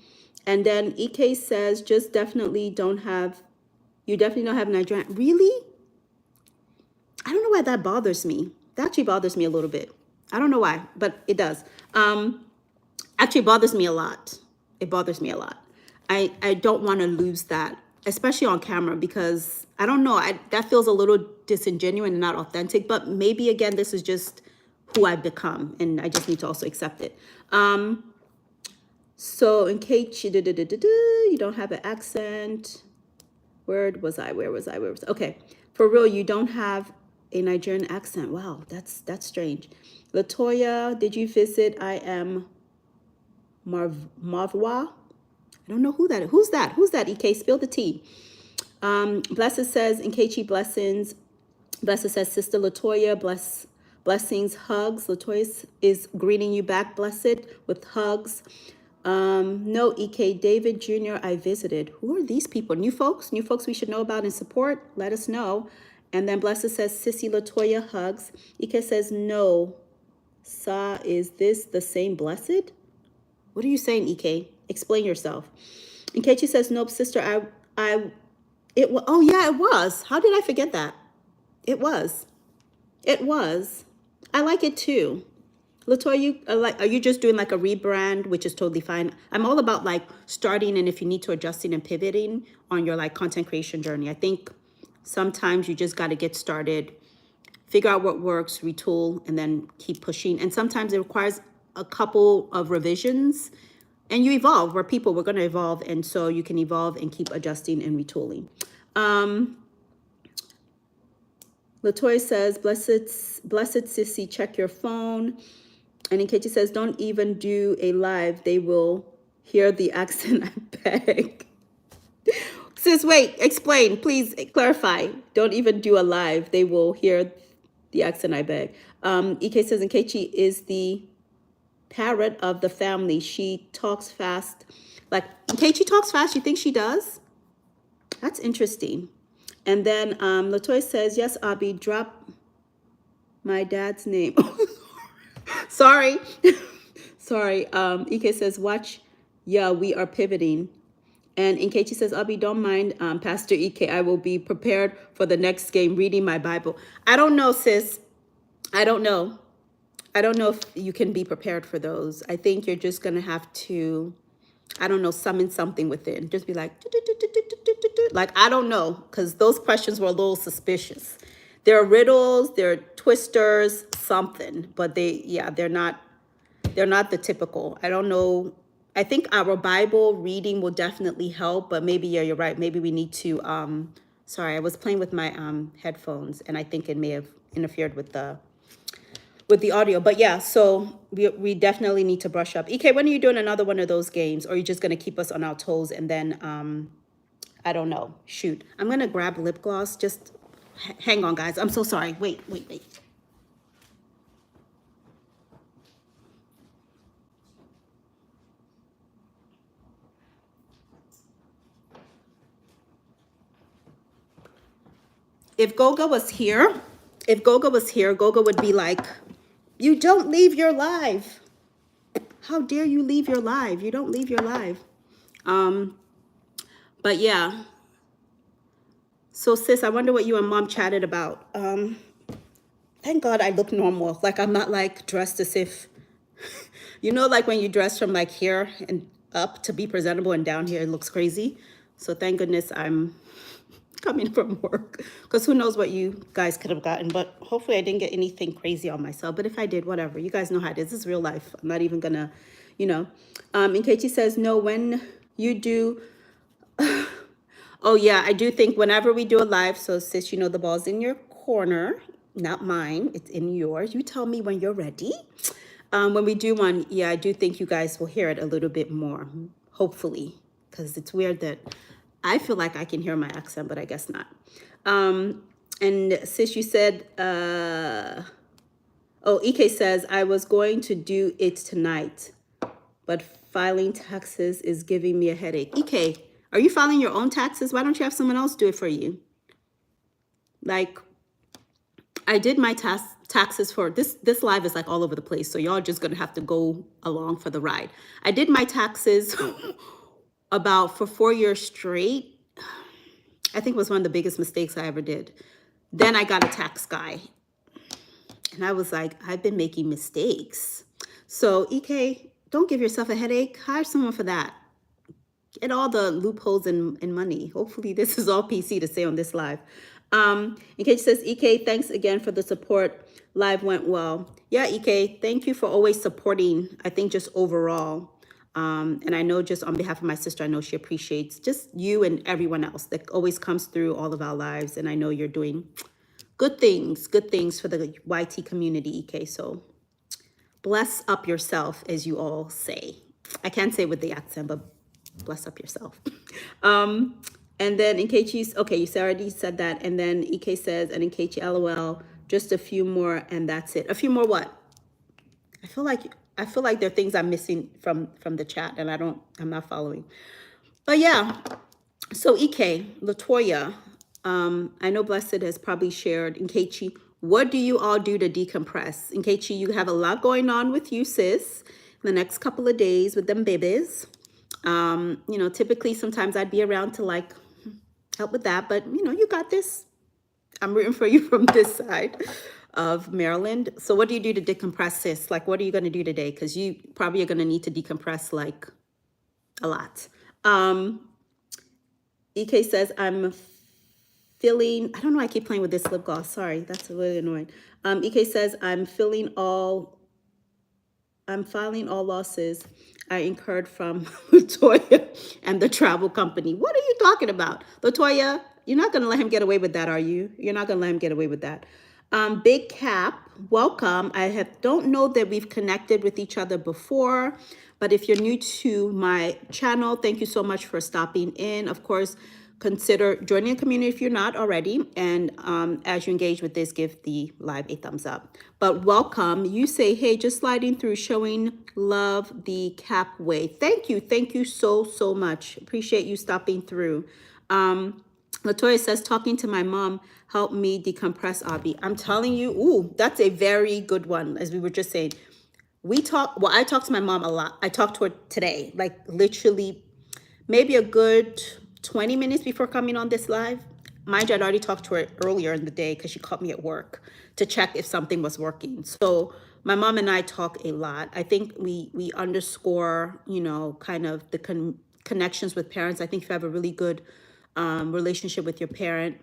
then EK says, you definitely don't have Nigerian. Really? I don't know why that bothers me. That actually bothers me a little bit. I don't know why, but it does. Actually bothers me a lot. It bothers me a lot. I don't want to lose that, especially on camera, because I don't know, that feels a little disingenuous and not authentic, but maybe again, this is just who I've become and I just need to also accept it. So in case you don't have an accent, where was I? Okay, for real, you don't have a Nigerian accent. Wow, that's strange. Latoya, did you visit I am Marvwa? I don't know who that is. Who's that? EK, spill the tea. Blessed says, in Keiichi blessings. Blessed says, Sister Latoya, blessings, hugs. Latoya is greeting you back, Blessed, with hugs. No, EK, David Jr., I visited. Who are these people? New folks we should know about and support? Let us know. And then Blessed says, Sissy Latoya, hugs. EK says, no. Is this the same Blessed? What are you saying, EK? Explain yourself. And Keiichi says, nope, sister, oh yeah, it was. How did I forget that? It was. I like it too. Latoya, are you just doing like a rebrand, which is totally fine. I'm all about like starting and if you need to adjusting and pivoting on your like content creation journey. I think sometimes you just got to get started, figure out what works, retool, and then keep pushing. And sometimes it requires a couple of revisions and you evolve. We're going to evolve. And so you can evolve and keep adjusting and retooling. Latoya says, blessed sissy, check your phone. And Nkechi says, don't even do a live. They will hear the accent, I beg. Sis, wait, explain, please clarify. Don't even do a live. They will hear the accent, I beg. EK says, Nkechi is the parrot of the family. She talks fast. Like, Nkechi talks fast? You think she does? That's interesting. And then Latoya says, yes, Abby, drop my dad's name. Sorry. Sorry. Ike says, watch. Yeah, we are pivoting. And Nkechi says, Abby, don't mind, Pastor Ike. I will be prepared for the next game, reading my Bible. I don't know, sis. I don't know. I don't know if you can be prepared for those. I think you're just going to have to, I don't know, summon something within. Just be like, like, I don't know, because those questions were a little suspicious. They're riddles, they're twisters, something, but they're not the typical. I don't know. I think our Bible reading will definitely help, but maybe, yeah, you're right. Maybe we need to, sorry, I was playing with my headphones and I think it may have interfered with the audio, but yeah, so we definitely need to brush up. EK, when are you doing another one of those games, or are you just going to keep us on our toes and then I don't know, shoot, I'm going to grab lip gloss. Just hang on, guys. I'm so sorry. Wait. if Goga was here, Goga would be like, you don't leave your live. How dare you leave your live? You don't leave your live. But yeah. So sis, I wonder what you and mom chatted about. Thank God I look normal. Like I'm not like dressed as if, like when you dress from like here and up to be presentable and down here, it looks crazy. So thank goodness I'm coming from work, because who knows what you guys could have gotten. But hopefully I didn't get anything crazy on myself. But if I did, whatever. You guys know how it is. This is real life. I'm not even gonna, And Katie says, no, when you do, oh yeah, I do think whenever we do a live, so sis, the ball's in your corner, not mine, it's in yours. You tell me when you're ready. When we do one, yeah, I do think you guys will hear it a little bit more, hopefully, because it's weird that I feel like I can hear my accent, but I guess not. And sis, you said, EK says, I was going to do it tonight, but filing taxes is giving me a headache. EK, are you filing your own taxes? Why don't you have someone else do it for you? Like, I did my taxes for this live is like all over the place, so y'all just gonna have to go along for the ride. I did my taxes for 4 years straight. I think it was one of the biggest mistakes I ever did. Then I got a tax guy, and I was like, I've been making mistakes. So EK, don't give yourself a headache. Hire someone for that. Get all the loopholes in money. Hopefully this is all PC to say on this live. EK says, EK, thanks again for the support. Live went well. Yeah, EK, thank you for always supporting, I think just overall. And I know just on behalf of my sister, I know she appreciates just you and everyone else that always comes through all of our lives. And I know you're doing good things for the YT community, EK. So bless up yourself, as you all say. I can't say it with the accent, but bless up yourself. And then Nkechi's, okay, you already said that. And then EK says, and Nkechi, LOL, just a few more and that's it. A few more what? I feel like there are things I'm missing from the chat and I'm not following. But yeah, so EK, Latoya, I know Blessed has probably shared. Nkechi, what do you all do to decompress? Nkechi, you have a lot going on with you, sis, the next couple of days with them babies. Typically sometimes I'd be around to like help with that, but you got this. I'm rooting for you from this side of Maryland. So what do you do to decompress, sis? Like, what are you going to do today? Because you probably are going to need to decompress like a lot. EK says, I'm feeling, I don't know, I keep playing with this lip gloss. Sorry, that's really annoying. EK says, I'm filing all losses I incurred from Latoya and the travel company. What are you talking about? Latoya, you're not going to let him get away with that, are you? You're not going to let him get away with that. Big Cap, welcome. I don't know that we've connected with each other before, but if you're new to my channel, thank you so much for stopping in. Of course, consider joining a community if you're not already. And as you engage with this, give the live a thumbs up. But welcome. You say, hey, just sliding through, showing love the Cap way. Thank you. Thank you so, so much. Appreciate you stopping through. Latoya says, talking to my mom helped me decompress, Abby. I'm telling you, ooh, that's a very good one. As we were just saying, I talk to my mom a lot. I talked to her today, like literally maybe a good 20 minutes before coming on this live. Mind you, I'd already talked to her earlier in the day because she called me at work to check if something was working. So my mom and I talk a lot. I think we underscore, kind of the connections with parents. I think if you have a really good relationship with your parent,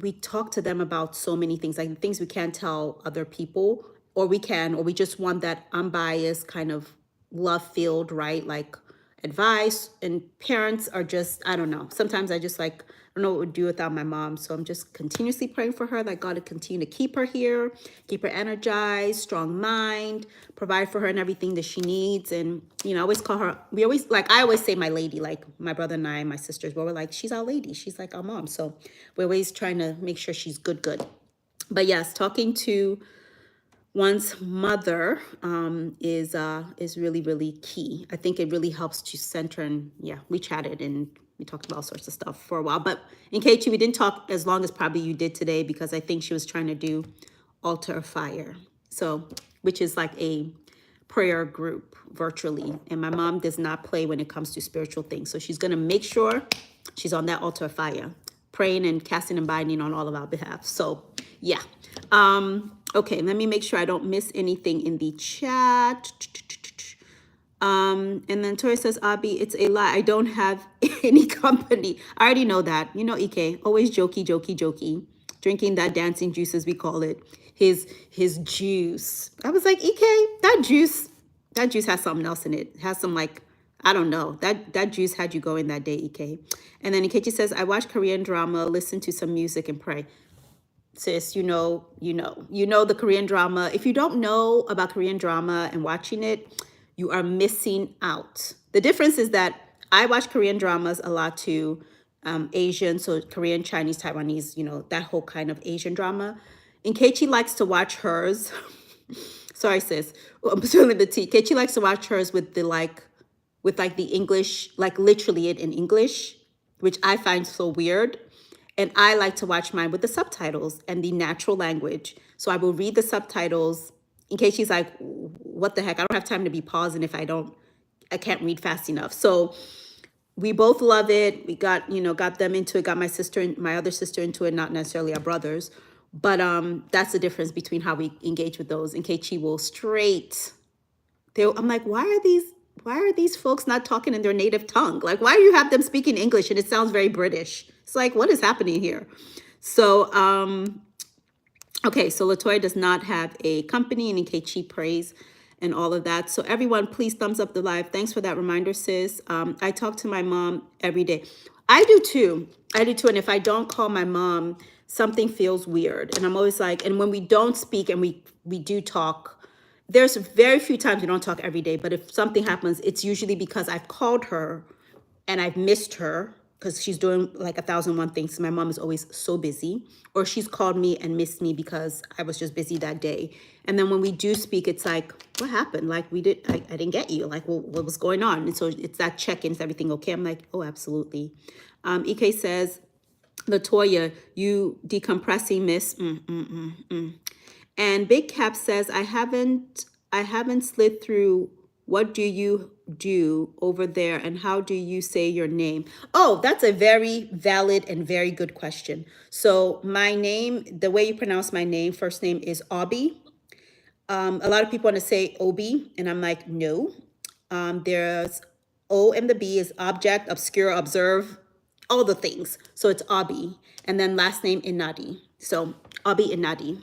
we talk to them about so many things, like things we can't tell other people, or we just want that unbiased kind of love filled, right? Like advice. And parents are just, I don't know. Sometimes I just like, I don't know what would do without my mom. So I'm just continuously praying for her, that God to continue to keep her here, keep her energized, strong mind, provide for her and everything that she needs. And, I always call her, I always say my lady, like my brother and I, my sisters, but we're like, she's our lady. She's like our mom. So we're always trying to make sure she's good. But yes, talking to one's mother is really, really key. I think it really helps to center, and yeah, we chatted and We talked about all sorts of stuff for a while. But in Keiichi, we didn't talk as long as probably you did today because I think she was trying to do altar of fire. So, which is like a prayer group virtually. And my mom does not play when it comes to spiritual things. So she's going to make sure she's on that altar of fire, praying and casting and binding on all of our behalf. So yeah. Okay, let me make sure I don't miss anything in the chat. And then Tori says, Abby, it's a lie. I don't have any company. I already know that. You know, Ike, always jokey, jokey, jokey. Drinking that dancing juice, as we call it. His juice. I was like, Ike, that juice has something else in it. It has some like, I don't know. That juice had you going that day, Ike. And then Ikechi says, I watch Korean drama, listen to some music and pray. Sis, you know the Korean drama. If you don't know about Korean drama and watching it, you are missing out. The difference is that I watch Korean dramas a lot too, Asian, so Korean, Chinese, Taiwanese, you know, that whole kind of Asian drama. And Keiichi likes to watch hers. Sorry, sis. I'm spilling the tea. Keiichi likes to watch hers with the the English, like literally it in English, which I find so weird. And I like to watch mine with the subtitles and the natural language. So I will read the subtitles in case she's like, what the heck? I don't have time to be pausing if I can't read fast enough. So we both love it. We got them into it, got my other sister into it, not necessarily our brothers. But that's the difference between how we engage with those. And Keiichi will I'm like, why are these folks not talking in their native tongue? Like, why do you have them speaking English and it sounds very British? It's like, what is happening here? So, okay, so Latoya does not have a company, and Keiichi prays and all of that. So everyone, please thumbs up the live. Thanks for that reminder, sis. I talk to my mom every day. I do too. And if I don't call my mom, something feels weird. And I'm always like, and when we don't speak and we do talk, there's very few times we don't talk every day, but if something happens, it's usually because I've called her and I've missed her because she's doing like 1,001 things. My mom is always so busy, or she's called me and missed me because I was just busy that day. And then when we do speak, it's like, what happened? Like I didn't get you. Like, well, what was going on? And so it's that check-in. Is everything okay? I'm like, oh, absolutely. Ike says, Latoya, you decompressing, miss. And Big Cap says, I haven't slid through. What do you do over there, and how do you say your name? Oh, that's a very valid and very good question. So my name, the way you pronounce my name, first name is Obi. A lot of people want to say Obi, and I'm like, no. There's O and the B is object, obscure, observe, all the things. So it's Obi, and then last name Inadi. So Obi Inadi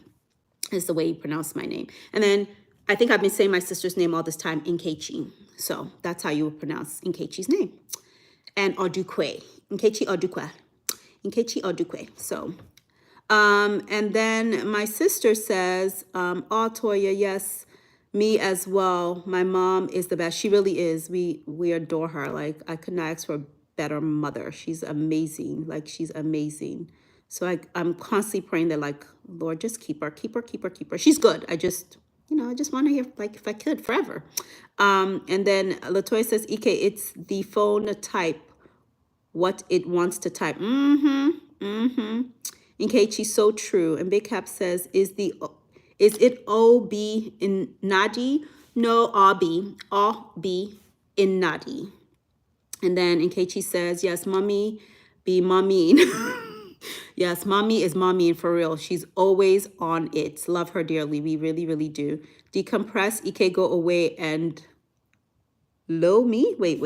is the way you pronounce my name. And then I think I've been saying my sister's name all this time, Nkeiichi. So that's how you would pronounce Nkeiichi's name. And Odukwe. Nkeiichi Odukwe. Nkeiichi Odukwe. So, and then my sister says, oh, Toya, yes, me as well. My mom is the best. She really is. We adore her. Like, I could not ask for a better mother. She's amazing. Like, she's amazing. So I'm constantly praying that, like, Lord, just keep her. She's good. I just want to hear, like, if I could, forever. And then Latoya says, Ike, it's the phone type what it wants to type. Nkeiichi's so true. And Big Cap says, is it O-B in Nadi? No, O-B in Nadi. And then Nkeiichi says, yes, mommy be mommy. Yes, mommy is mommy, and for real, she's always on it. Love her dearly. We really, really do. Decompress, Ike, go away, and low me? Wait.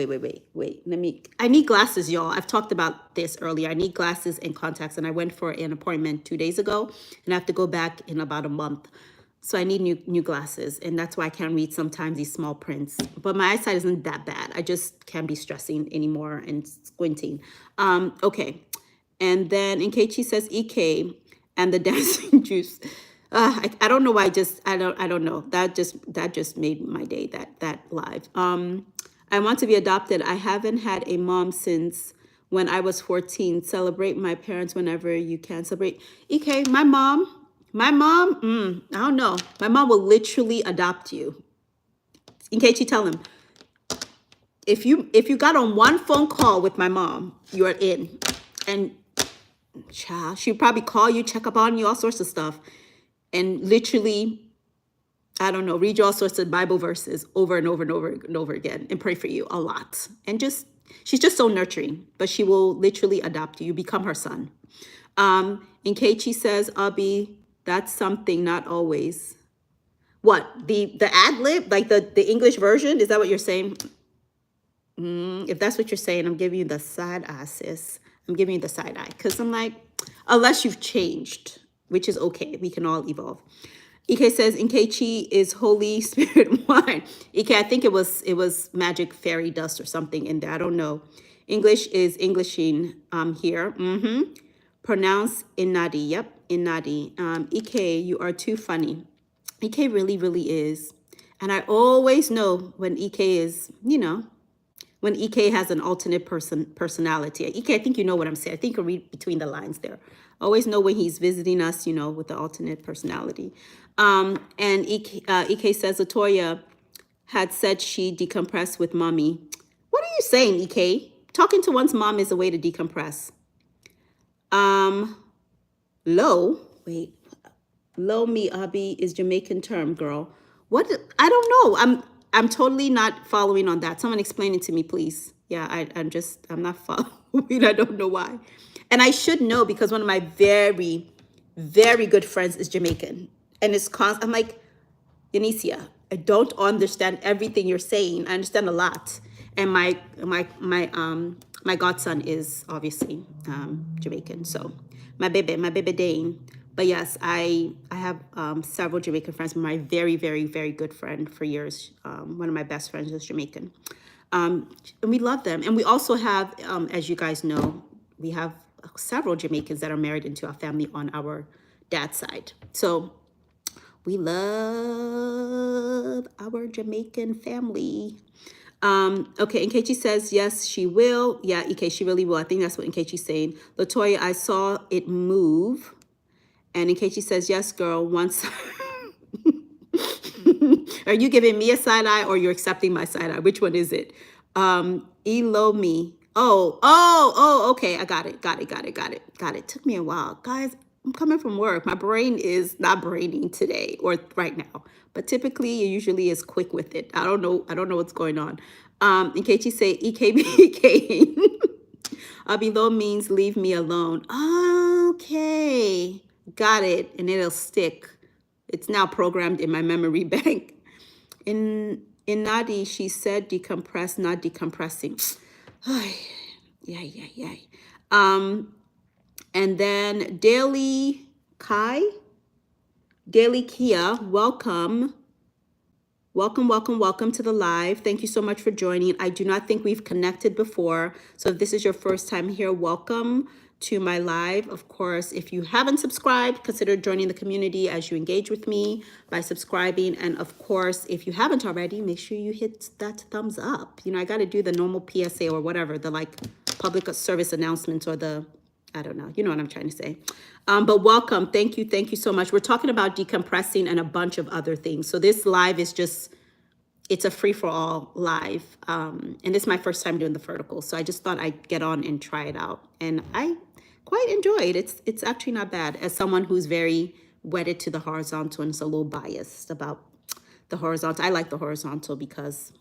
I need glasses, y'all. I've talked about this earlier. I need glasses and contacts, and I went for an appointment 2 days ago, and I have to go back in about a month. So I need new glasses, and that's why I can't read sometimes these small prints. But my eyesight isn't that bad. I just can't be stressing anymore and squinting. Okay. And then Nkeiichi says Ike and the dancing juice. I don't know why. I don't know. That just made my day. That live. I want to be adopted. I haven't had a mom since when I was 14. Celebrate my parents whenever you can. Celebrate. Ike, my mom. I don't know. My mom will literally adopt you. Nkeiichi, tell him. if you got on one phone call with my mom, you're in. And child, she'd probably call you, check up on you, all sorts of stuff. And literally, I don't know, read you all sorts of Bible verses over and over and over and over again and pray for you a lot. And just, she's just so nurturing, but she will literally adopt you, become her son. And Keiichi says, Abby, that's something, not always. What, the ad lib, like the English version? Is that what you're saying? If that's what you're saying, I'm giving you the side eye, sis. I'm giving you the side eye. Because I'm like, unless you've changed, which is okay. We can all evolve. Ike says, Nkeichi is Holy Spirit wine. Ike, I think it was magic fairy dust or something in there. I don't know. English is Englishing here. Pronounce Inadi. Yep, Inadi. Ike, you are too funny. Ike really, really is. And I always know when Ike is, when Ike has an alternate personality. Ike, I think you know what I'm saying. I think you read between the lines there. Always know when he's visiting us, with the alternate personality. And Ike says Latoya had said she decompressed with mommy. What are you saying, Ike? Talking to one's mom is a way to decompress. Low me abi is Jamaican term, girl. What? I don't know. I'm totally not following on that. Someone explain it to me, please. Yeah, I'm not following. I don't know why. And I should know because one of my very, very good friends is Jamaican. And I'm like, Yanicia, I don't understand everything you're saying. I understand a lot. And my godson is obviously Jamaican. So my baby Dane. But yes, I have several Jamaican friends. My very, very, very good friend for years. One of my best friends is Jamaican. And we love them. And we also have, as you guys know, we have several Jamaicans that are married into our family on our dad's side. So we love our Jamaican family. Okay, Nkechi says, yes, she will. Yeah, Ike, she really will. I think that's what Nkechi's saying. Latoya, I saw it move. And Nkechi says, yes, girl, once. Are you giving me a side eye or you're accepting my side eye? Which one is it? Elomi. Oh, okay. I got it. Took me a while. Guys, I'm coming from work. My brain is not braining today or right now. But typically, it usually is quick with it. I don't know what's going on. Nkechi say, EKB. Below means leave me alone. Okay. Got it. And it'll stick. It's now programmed in my memory bank. In Nadi, she said decompress, not decompressing. Yeah. And then Daily Kia, welcome. Welcome to the live. Thank you so much for joining. I do not think we've connected before. So if this is your first time here, welcome to my live. Of course, if you haven't subscribed, consider joining the community as you engage with me by subscribing. And of course, if you haven't already, make sure you hit that thumbs up. I got to do the normal PSA or whatever, the like public service announcements or the, I don't know. You know what I'm trying to say. But welcome. Thank you so much. We're talking about decompressing and a bunch of other things. So this live is just, it's a free-for-all live. And this is my first time doing the vertical. So I just thought I'd get on and try it out. And I quite enjoy it. It's actually not bad. As someone who's very wedded to the horizontal and is a little biased about the horizontal. I like the horizontal because,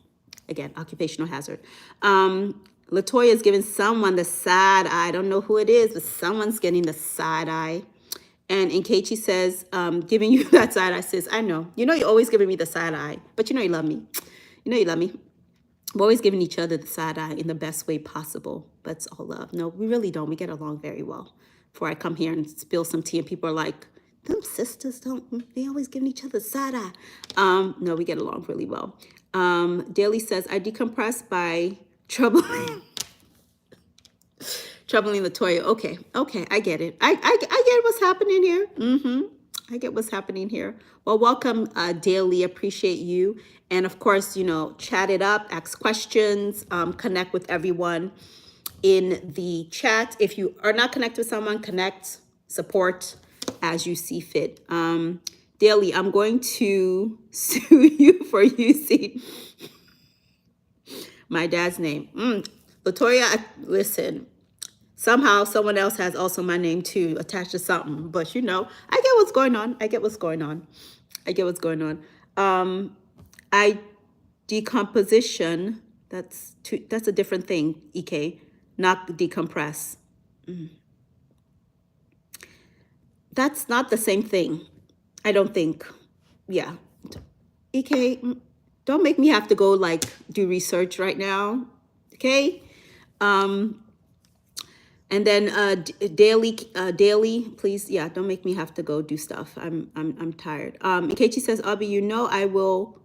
again, occupational hazard. Latoya is giving someone the side eye. I don't know who it is, but someone's getting the side eye. And Nkechi says, giving you that side eye, sis. I know. You're always giving me the side eye, but you love me. You love me. We're always giving each other the side eye in the best way possible, but it's all love. No, we really don't. We get along very well. Before I come here and spill some tea and people are like, them sisters they always giving each other the side eye. No, we get along really well. Daly says, I decompress by troubling Latoya. Okay, I get it. I get what's happening here. I get what's happening here. Well, welcome, Daily. Appreciate you. And of course, chat it up, ask questions, connect with everyone in the chat. If you are not connected with someone, connect, support as you see fit. Daily, I'm going to sue you for using My dad's name. Latoya, listen. Somehow someone else has also my name too attached to something. But you know, I get what's going on. I get what's going on. I get what's going on. I decomposition. That's a different thing. Ek, not decompress. That's not the same thing. I don't think. Yeah. Ek, don't make me have to go like do research right now. Okay. And then daily, please, yeah, don't make me have to go do stuff. I'm tired. Nkechi says, Abby, you know I will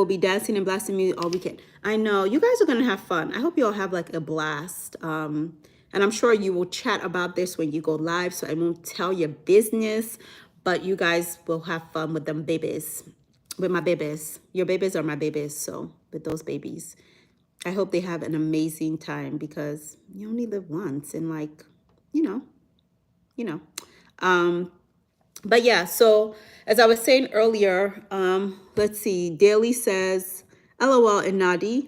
be dancing and blasting music all weekend. I know you guys are gonna have fun. I hope you all have like a blast. And I'm sure you will chat about this when you go live, so I won't tell your business, but you guys will have fun with them babies, with my babies. Your babies are my babies, so with those babies. I hope they have an amazing time because you only live once and like, you know. But yeah, so as I was saying earlier, let's see, Daly says, LOL and Nadi,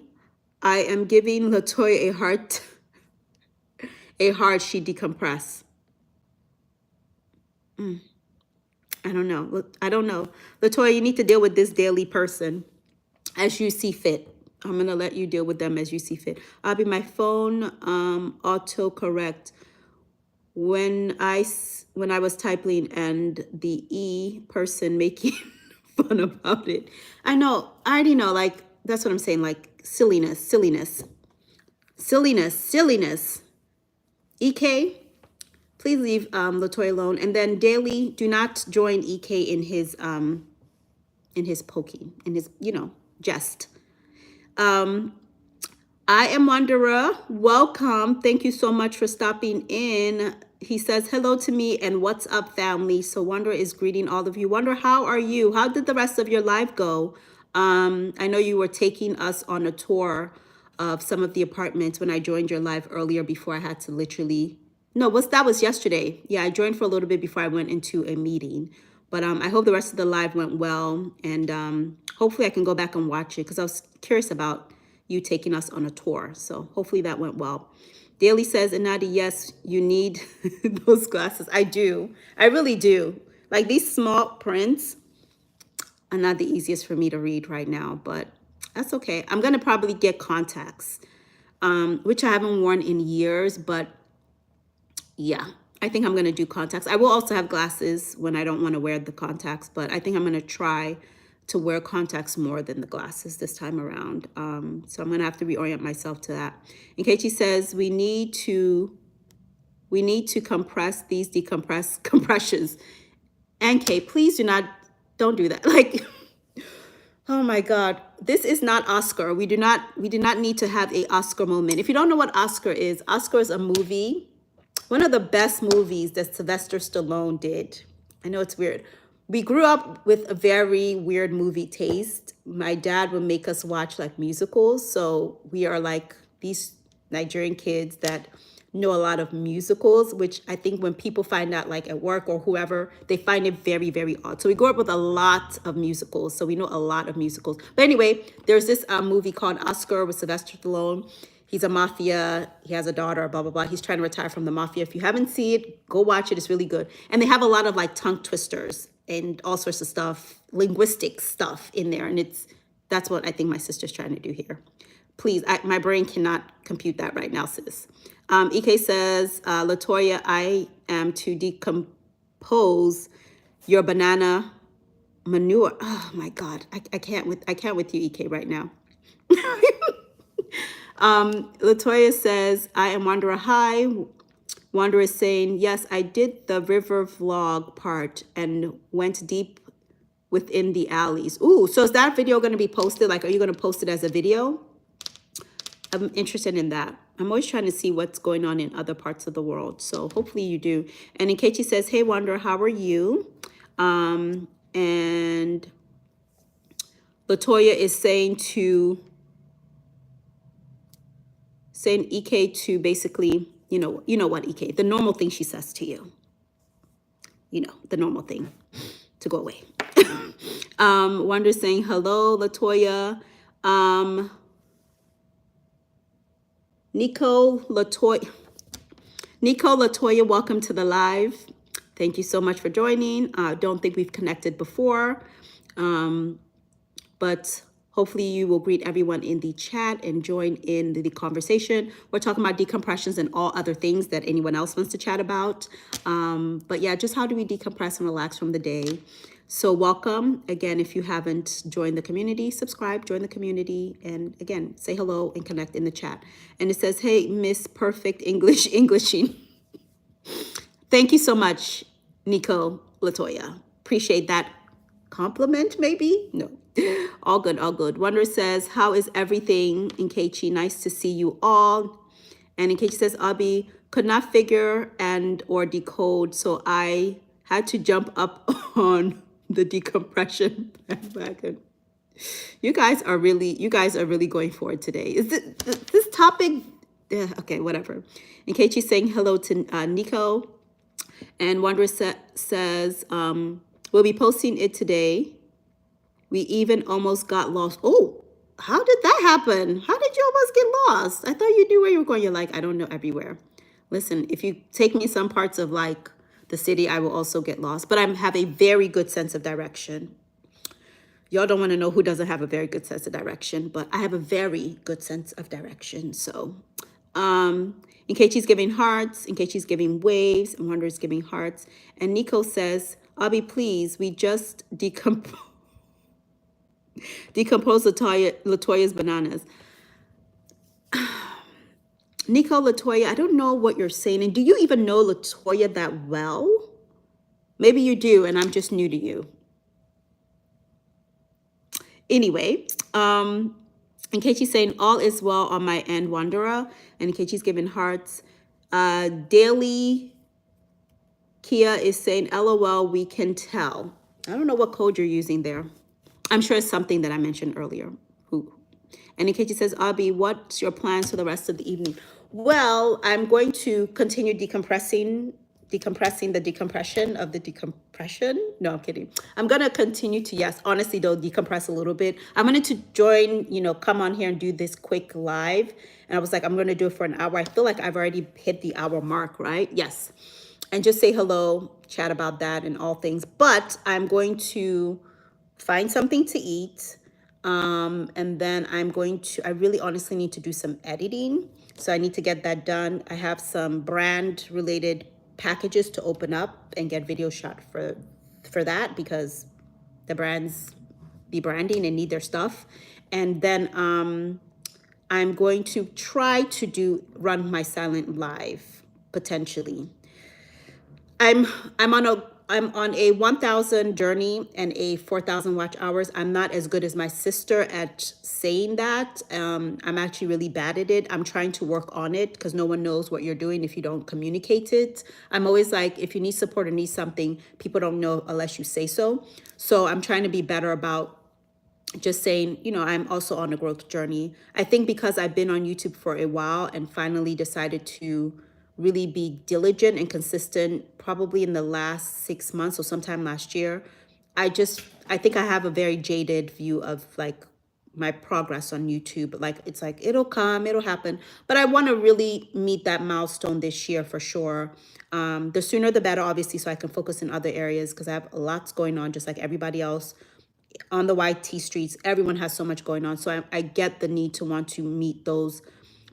I am giving Latoya a heart she decompress. I don't know. Latoya, you need to deal with this daily person as you see fit. I'm going to let you deal with them as you see fit. Abby, my phone autocorrect when I was typing and the E person making fun about it. I know. I already know. Like, that's what I'm saying. Like, silliness. EK, please leave Latoya alone. And then Daily, do not join EK in his poking, in his, jest. I am Wanderer. Welcome. Thank you so much for stopping in. He says hello to me and what's up, family. So Wanderer is greeting all of you. Wanderer, how are you? How did the rest of your live go? I know you were taking us on a tour of some of the apartments when I joined your live earlier before I had to literally... No, that was yesterday. Yeah, I joined for a little bit before I went into a meeting. But I hope the rest of the live went well. And hopefully I can go back and watch it because I was curious about you taking us on a tour. So hopefully that went well. Daly says, Anadi, yes, you need those glasses. I do. I really do. Like these small prints are not the easiest for me to read right now, but that's okay. I'm going to probably get contacts, which I haven't worn in years, but yeah, I think I'm going to do contacts. I will also have glasses when I don't want to wear the contacts, but I think I'm going to try to wear contacts more than the glasses this time around. So I'm going to have to reorient myself to that. And Kechi says, we need to compress these compressions. And Kate, please don't do that. Like, oh my God, this is not Oscar. We do not need to have a Oscar moment. If you don't know what Oscar is a movie. One of the best movies that Sylvester Stallone did. I know it's weird. We grew up with a very weird movie taste. My dad would make us watch like musicals. So we are like these Nigerian kids that know a lot of musicals, which I think when people find out like at work or whoever, they find it very, very odd. So we grew up with a lot of musicals. So we know a lot of musicals. But anyway, there's this movie called Oscar with Sylvester Stallone. He's a mafia. He has a daughter, blah, blah, blah. He's trying to retire from the mafia. If you haven't seen it, go watch it. It's really good. And they have a lot of like tongue twisters and all sorts of stuff, linguistic stuff in there. And that's what I think my sister's trying to do here. Please, my brain cannot compute that right now, sis. Ek says, Latoya, I am to decompose your banana manure. Oh my God, I can't with you, Ek, right now. Latoya says, I am Wanderer. Hi. Wanderer is saying, yes, I did the river vlog part and went deep within the alleys. Ooh, so is that video going to be posted? Like, are you going to post it as a video? I'm interested in that. I'm always trying to see what's going on in other parts of the world. So hopefully you do. And Nkechi says, hey, Wanderer, how are you? And Latoya is saying EK to basically, you know what, EK, the normal thing she says to you, the normal thing to go away. Wander's saying, hello, Latoya. Nico Latoya, welcome to the live. Thank you so much for joining. I don't think we've connected before, but hopefully you will greet everyone in the chat and join in the conversation. We're talking about decompressions and all other things that anyone else wants to chat about. But yeah, just how do we decompress and relax from the day? So welcome. Again, if you haven't joined the community, subscribe, join the community, and again, say hello and connect in the chat. And it says, hey, Miss Perfect English, Englishing. Thank you so much, Nico Latoya. Appreciate that compliment, maybe? No. All good, all good. Wonder says, how is everything? Nkechi, nice to see you all. And Nkechi says, Abi, could not figure and or decode, so I had to jump up on the decompression bandwagon. You guys are really going for it today. Is this topic? Okay, whatever. Nkechi's saying hello to Nico. And Wonder says, we'll be posting it today. We even almost got lost. Oh, how did that happen? How did you almost get lost? I thought you knew where you were going. You're like, I don't know everywhere. Listen, if you take me some parts of like the city, I will also get lost. But I have a very good sense of direction. Y'all don't want to know who doesn't have a very good sense of direction, but I have a very good sense of direction. So, in case she's giving hearts, in case she's giving waves, and Wonder is giving hearts. And Nico says, Abby, please, we just decompose Latoya's bananas. Nico, Latoya, I don't know what you're saying. And do you even know Latoya that well? Maybe you do, and I'm just new to you. Anyway, in case she's saying all is well on my end, Wanderer, and in case she's giving hearts, Daily Kia is saying, LOL, we can tell. I don't know what code you're using there. I'm sure it's something that I mentioned earlier. And in case she says, Abby, what's your plans for the rest of the evening? Well, I'm going to continue decompressing the decompression of the decompression. No, I'm kidding. I'm going to continue to, yes, honestly, though, decompress a little bit. I'm going to join, come on here and do this quick live. And I was like, I'm going to do it for an hour. I feel like I've already hit the hour mark, right? Yes. And just say hello, chat about that and all things. But I'm going to find something to eat. And then I really honestly need to do some editing. So I need to get that done. I have some brand related packages to open up and get video shot for that, because the brands be branding and need their stuff. And then I'm going to try to run my silent live potentially. I'm on a 1,000 journey and a 4,000 watch hours. I'm not as good as my sister at saying that. I'm actually really bad at it. I'm trying to work on it, because no one knows what you're doing if you don't communicate it. I'm always like, if you need support or need something, people don't know unless you say so. So I'm trying to be better about just saying, I'm also on a growth journey. I think because I've been on YouTube for a while and finally decided to really be diligent and consistent, probably in the last 6 months or sometime last year, I think I have a very jaded view of like my progress on YouTube. Like, it's like, it'll come, it'll happen. But I want to really meet that milestone this year for sure. The sooner the better, obviously, so I can focus in other areas, because I have lots going on, just like everybody else on the YT streets. Everyone has so much going on. So I get the need to want to meet those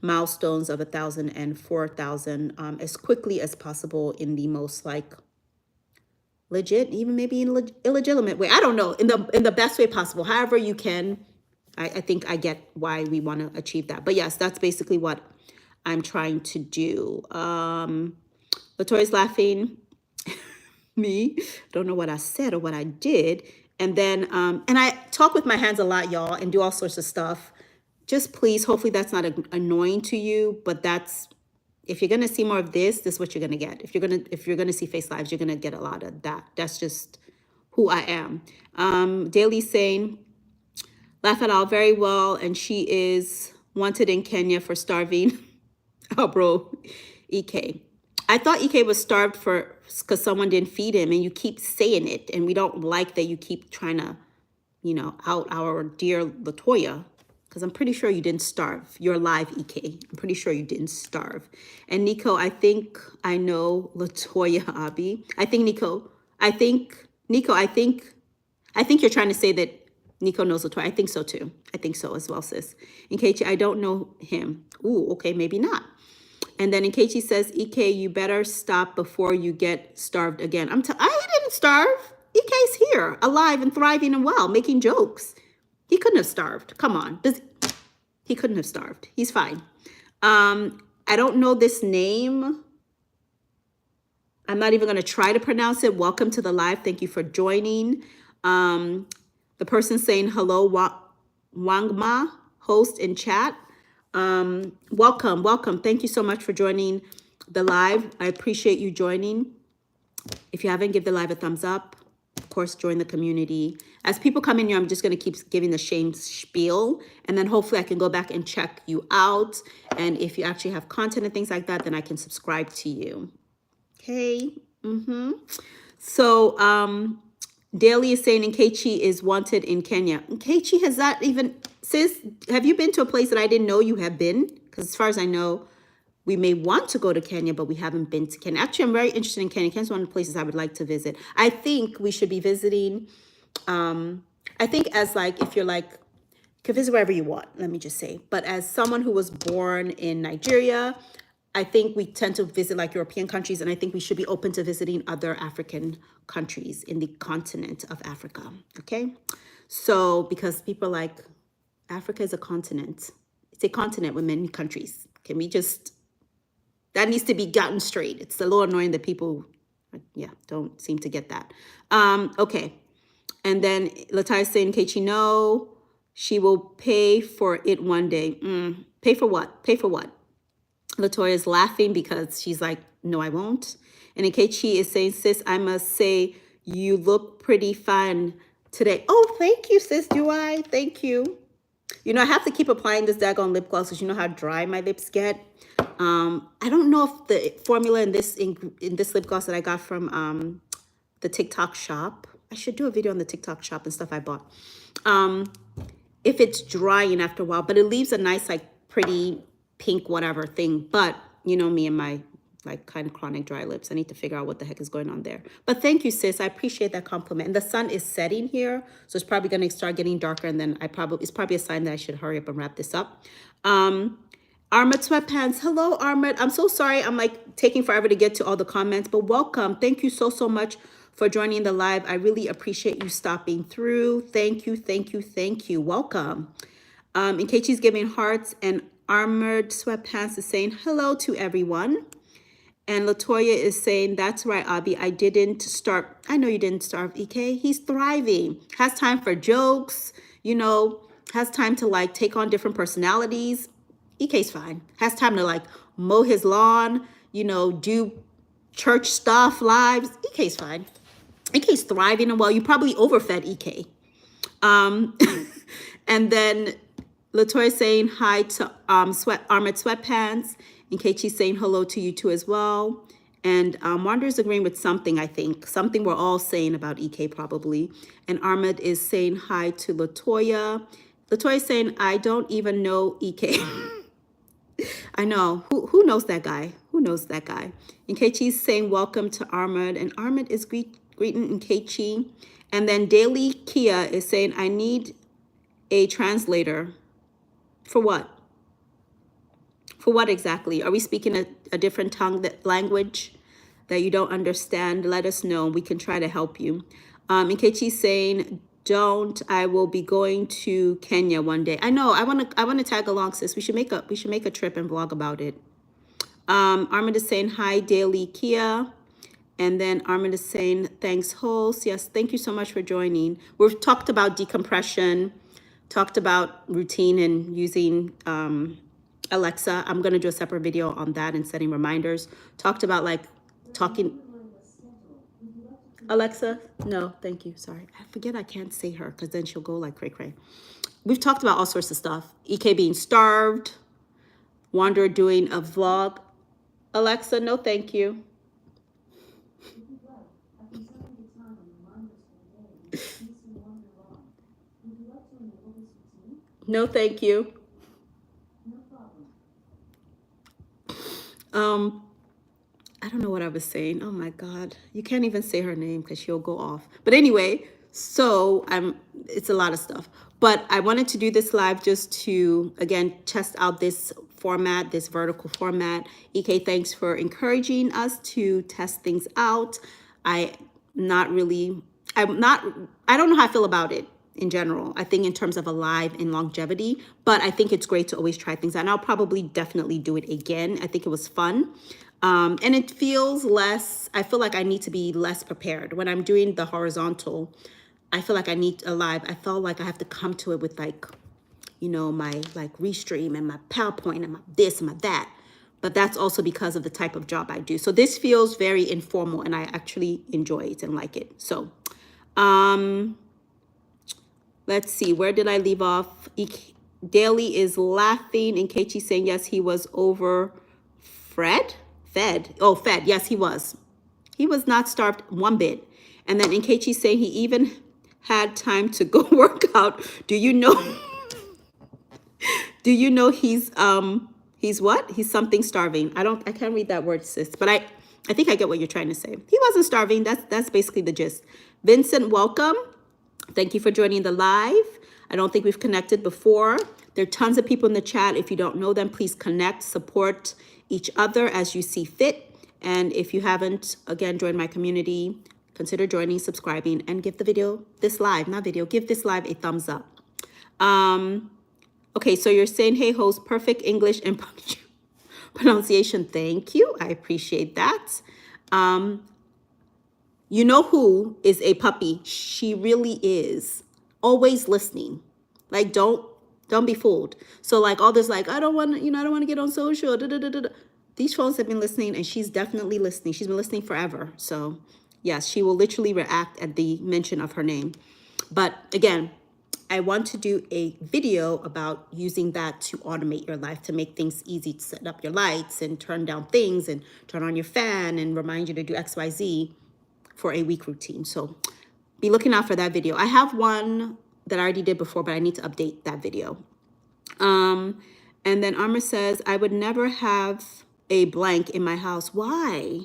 milestones of 1,000 and 4,000 as quickly as possible in the most like legit, even maybe in illegitimate way. I don't know, in the best way possible. However you can. I think I get why we want to achieve that. But yes, that's basically what I'm trying to do. Latoya's laughing. Me, don't know what I said or what I did. And then, and I talk with my hands a lot, y'all, and do all sorts of stuff. Just please, hopefully that's not annoying to you, but if you're gonna see more of this is what you're gonna get. If you're gonna see face lives, you're gonna get a lot of that. That's just who I am. Daily saying, laugh it all very well, and she is wanted in Kenya for starving. Oh, bro, EK. I thought EK was starved because someone didn't feed him, and you keep saying it, and we don't like that you keep trying to, out our dear Latoya. because I'm pretty sure you didn't starve. You're alive, EK. I'm pretty sure you didn't starve. And Nico, I think I know Latoya Abi. I think you're trying to say that Nico knows Latoya. I think so too. I think so as well, sis. And Kechi, I don't know him. Ooh, okay, maybe not. And then Nkechi says, EK, you better stop before you get starved again. I didn't starve. EK's here, alive and thriving and well, making jokes. He couldn't have starved. Come on. He couldn't have starved. He's fine. I don't know this name. I'm not even going to try to pronounce it. Welcome to the live. Thank you for joining. The person saying hello, Wangma, host in chat. Welcome. Thank you so much for joining the live. I appreciate you joining. If you haven't, give the live a thumbs up. Of course, join the community. As people come in here, I'm just going to keep giving the shame spiel, and then hopefully I can go back and check you out. And if you actually have content and things like that, then I can subscribe to you. Okay. So, Daly is saying Nkechi is wanted in Kenya. Nkechi, has that even, sis, have you been to a place that I didn't know you have been? Because as far as I know, we may want to go to Kenya, but we haven't been to Kenya. Actually, I'm very interested in Kenya. Kenya's one of the places I would like to visit. I think we should be visiting, I think as like, if you're like, you can visit wherever you want, let me just say. But as someone who was born in Nigeria, I think we tend to visit like European countries, and I think we should be open to visiting other African countries in the continent of Africa, okay? So, because people are like, Africa is a continent. It's a continent with many countries. Can we just, that needs to be gotten straight. It's a little annoying that people, don't seem to get that. Okay. And then Latai saying, Kechi, no, she will pay for it one day. Pay for what? Pay for what? Latoya is laughing because she's like, no, I won't. And Nkechi is saying, sis, I must say you look pretty fun today. Oh, thank you, sis. Do I? Thank you. You know, I have to keep applying this daggone lip gloss because you know how dry my lips get. I don't know if the formula in this lip gloss that I got from the TikTok shop. I should do a video on the TikTok shop and stuff I bought. If it's drying after a while, but it leaves a nice, like, pretty pink whatever thing. But you know me and my like kind of chronic dry lips. I need to figure out what the heck is going on there. But thank you, sis. I appreciate that compliment. And the sun is setting here, so it's probably going to start getting darker, and then it's probably a sign that I should hurry up and wrap this up. Armored Sweatpants. Hello, Armored. I'm so sorry. I'm like taking forever to get to all the comments, but welcome. Thank you so much for joining the live. I really appreciate you stopping through. Thank you. Welcome. Nkechi's giving hearts, and Armored Sweatpants is saying hello to everyone. And Latoya is saying, that's right, Abby, I didn't starve. I know you didn't starve, EK. He's thriving. Has time for jokes, you know, has time to like take on different personalities. EK's fine. Has time to like mow his lawn, you know, do church stuff, lives. EK's fine. EK's thriving and well. You probably overfed EK. And then Latoya saying hi to Armored Sweatpants. And Kechi's saying hello to you too as well. And Wander's agreeing with something, I think. Something we're all saying about EK probably. And Armored is saying hi to Latoya. Latoya's saying, I don't even know EK. I know. Who knows that guy? Who knows that guy? And Kechi's saying welcome to Armored. And Armored is greeting Nkechi. And then Daily Kia is saying, I need a translator. For what? For what exactly? Are we speaking a different tongue, language that you don't understand? Let us know. We can try to help you. Nkechi's saying, don't. I will be going to Kenya one day. I know. I want to tag along, sis. We should make a trip and vlog about it. Armand is saying hi, Daily Kia. And then Armand is saying, thanks, host. Yes, thank you so much for joining. We've talked about decompression, talked about routine and using Alexa. I'm going to do a separate video on that and setting reminders. Talked about like talking. Alexa? No, thank you. Sorry. I forget I can't say her because then she'll go like cray cray. We've talked about all sorts of stuff. EK being starved. Wanderer doing a vlog. Alexa, no thank you. No, thank you. I don't know what I was saying. Oh my God. You can't even say her name because she'll go off. But anyway, so it's a lot of stuff. But I wanted to do this live just to, again, test out this format, this vertical format. EK, thanks for encouraging us to test things out. I not really, I'm not, I don't know how I feel about it in general. I think in terms of alive and longevity, but I think it's great to always try things out. And I'll probably definitely do it again. I think it was fun. And it feels less, I feel like I need to be less prepared. When I'm doing the horizontal, I feel like I need a live. I felt like I have to come to it with like, you know, my like Restream and my PowerPoint and my this and my that. But that's also because of the type of job I do. So this feels very informal and I actually enjoy it and like it. So let's see, where did I leave off? Daly is laughing and Keiichi saying, yes, he was over fed. Oh, fed. Yes, he was. He was not starved one bit. And then Nkechi saying he even had time to go work out. Do you know? Do you know he's what? He's something starving. I can't read that word, sis, but I think I get what you're trying to say. He wasn't starving. That's basically the gist. Vincent, welcome. Thank you for joining the live. I don't think we've connected before. There are tons of people in the chat. If you don't know them, please connect, support each other as you see fit. And if you haven't, again, joined my community, consider joining, subscribing, and give the video, this live, not video, give this live a thumbs up. Okay, so you're saying, hey, host, perfect English and pronunciation. Thank you. I appreciate that. You know who is a puppy? She really is always listening. Like, don't be fooled. So like all this, like, I don't want to get on social. Da, da, da, da, da. These phones have been listening and she's definitely listening. She's been listening forever. So yes, she will literally react at the mention of her name. But again, I want to do a video about using that to automate your life, to make things easy, to set up your lights and turn down things and turn on your fan and remind you to do XYZ for a week routine. So be looking out for that video. I have one that I already did before, but I need to update that video. And then Armor says, I would never have a blank in my house. Why?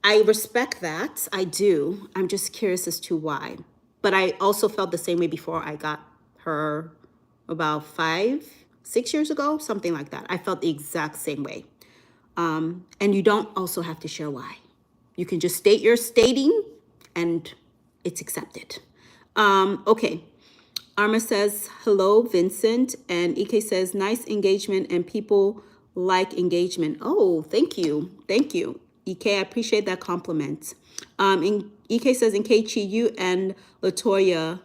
I respect that. I do. I'm just curious as to why. But I also felt the same way before I got her about 5-6 years ago, something like that. I felt the exact same way. And you don't also have to share why. You can just state your stating and it's accepted. Okay. Arma says, hello, Vincent. And Ike says, nice engagement and people like engagement. Oh, thank you. Thank you. Ike, I appreciate that compliment. Ike says, in Keiichi, you and Latoya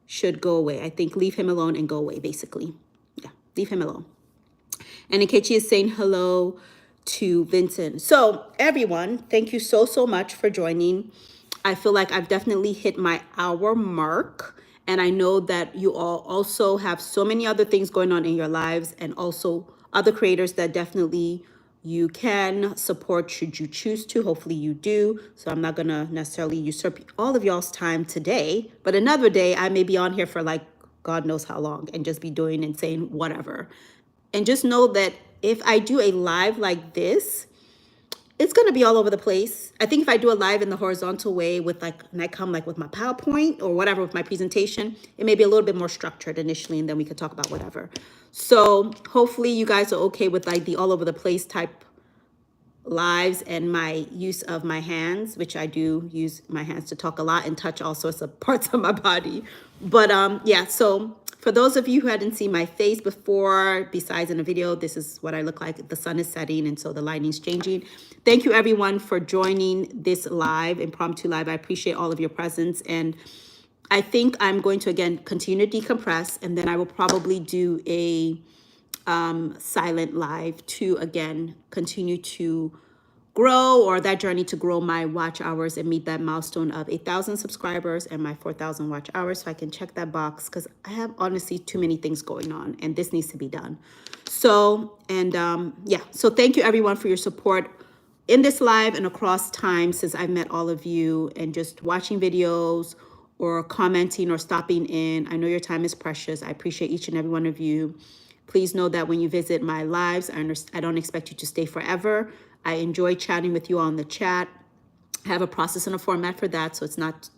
should go away. I think leave him alone and go away, basically. Yeah, leave him alone. And Nkechi is saying hello to Vincent. So everyone, thank you so much for joining. I feel like I've definitely hit my hour mark. And I know that you all also have so many other things going on in your lives and also other creators that definitely you can support should you choose to. Hopefully you do. So I'm not going to necessarily usurp all of y'all's time today. But another day, I may be on here for like God knows how long and just be doing and saying whatever. And just know that if I do a live like this, it's going to be all over the place. I think if I do a live in the horizontal way with like, and I come like with my PowerPoint or whatever with my presentation, it may be a little bit more structured initially and then we could talk about whatever. So hopefully you guys are okay with like the all over the place type lives and my use of my hands, which I do use my hands to talk a lot and touch all sorts of parts of my body. But yeah, so for those of you who hadn't seen my face before, besides in a video, this is what I look like. The sun is setting and so the lighting's changing. Thank you everyone for joining this live, impromptu live. I appreciate all of your presence. And I think I'm going to, again, continue to decompress and then I will probably do a silent live to, again, continue to grow or that journey to grow my watch hours and meet that milestone of 8,000 subscribers and my 4,000 watch hours. So I can check that box because I have honestly too many things going on and this needs to be done. So, and yeah, so thank you everyone for your support in this live and across time since I've met all of you and just watching videos or commenting or stopping in. I know your time is precious. I appreciate each and every one of you. Please know that when you visit my lives, I don't expect you to stay forever. I enjoy chatting with you on the chat. I have a process and a format for that, so it's not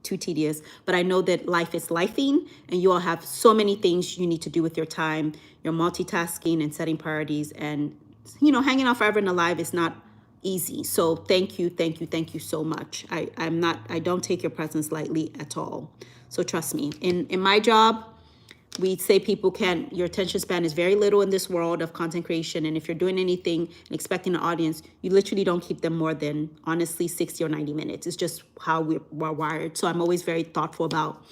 too tedious. But I know that life is lifing, and you all have so many things you need to do with your time. You're multitasking and setting priorities, and hanging out forever and alive is not easy. So thank you, thank you, thank you so much. I don't take your presence lightly at all. So trust me. In my job, we say people can, your attention span is very little in this world of content creation. And if you're doing anything and expecting an audience, you literally don't keep them more than, honestly, 60 or 90 minutes. It's just how we're wired. So I'm always very thoughtful about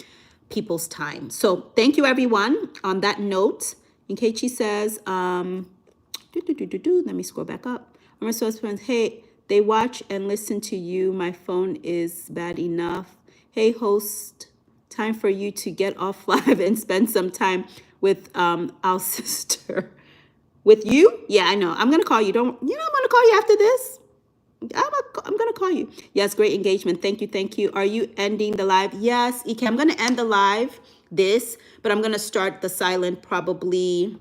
people's time. So thank you, everyone. On that note, Nkechi says, let me scroll back up. My friends, hey, they watch and listen to you. My phone is bad enough. Hey, host, time for you to get off live and spend some time with our sister. With you? Yeah, I know. I'm gonna call you. I'm gonna call you after this. I'm gonna call you. Yes, great engagement. Thank you, thank you. Are you ending the live? Yes, EK. I'm gonna end the live but I'm gonna start the silent probably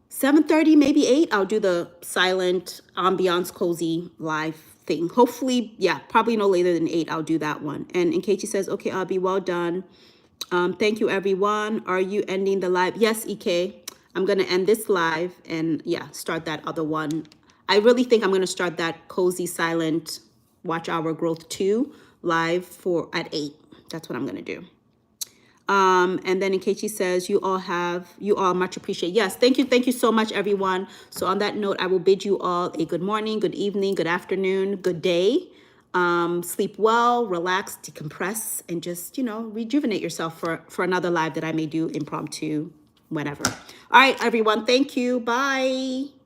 7:30, maybe 8. I'll do the silent ambiance cozy live thing. Hopefully, yeah, probably no later than 8. I'll do that one. And Nkechi says, okay, I'll be well done. Thank you, everyone. Are you ending the live? Yes, EK. I'm going to end this live and yeah, start that other one. I really think I'm going to start that cozy silent watch our growth 2 live at 8. That's what I'm going to do. And then Nkechi says, you all much appreciate. Yes, thank you so much, everyone. So on that note, I will bid you all a good morning, good evening, good afternoon, good day. Sleep well, relax, decompress, and just, rejuvenate yourself for another live that I may do impromptu, whenever. All right, everyone, thank you. Bye.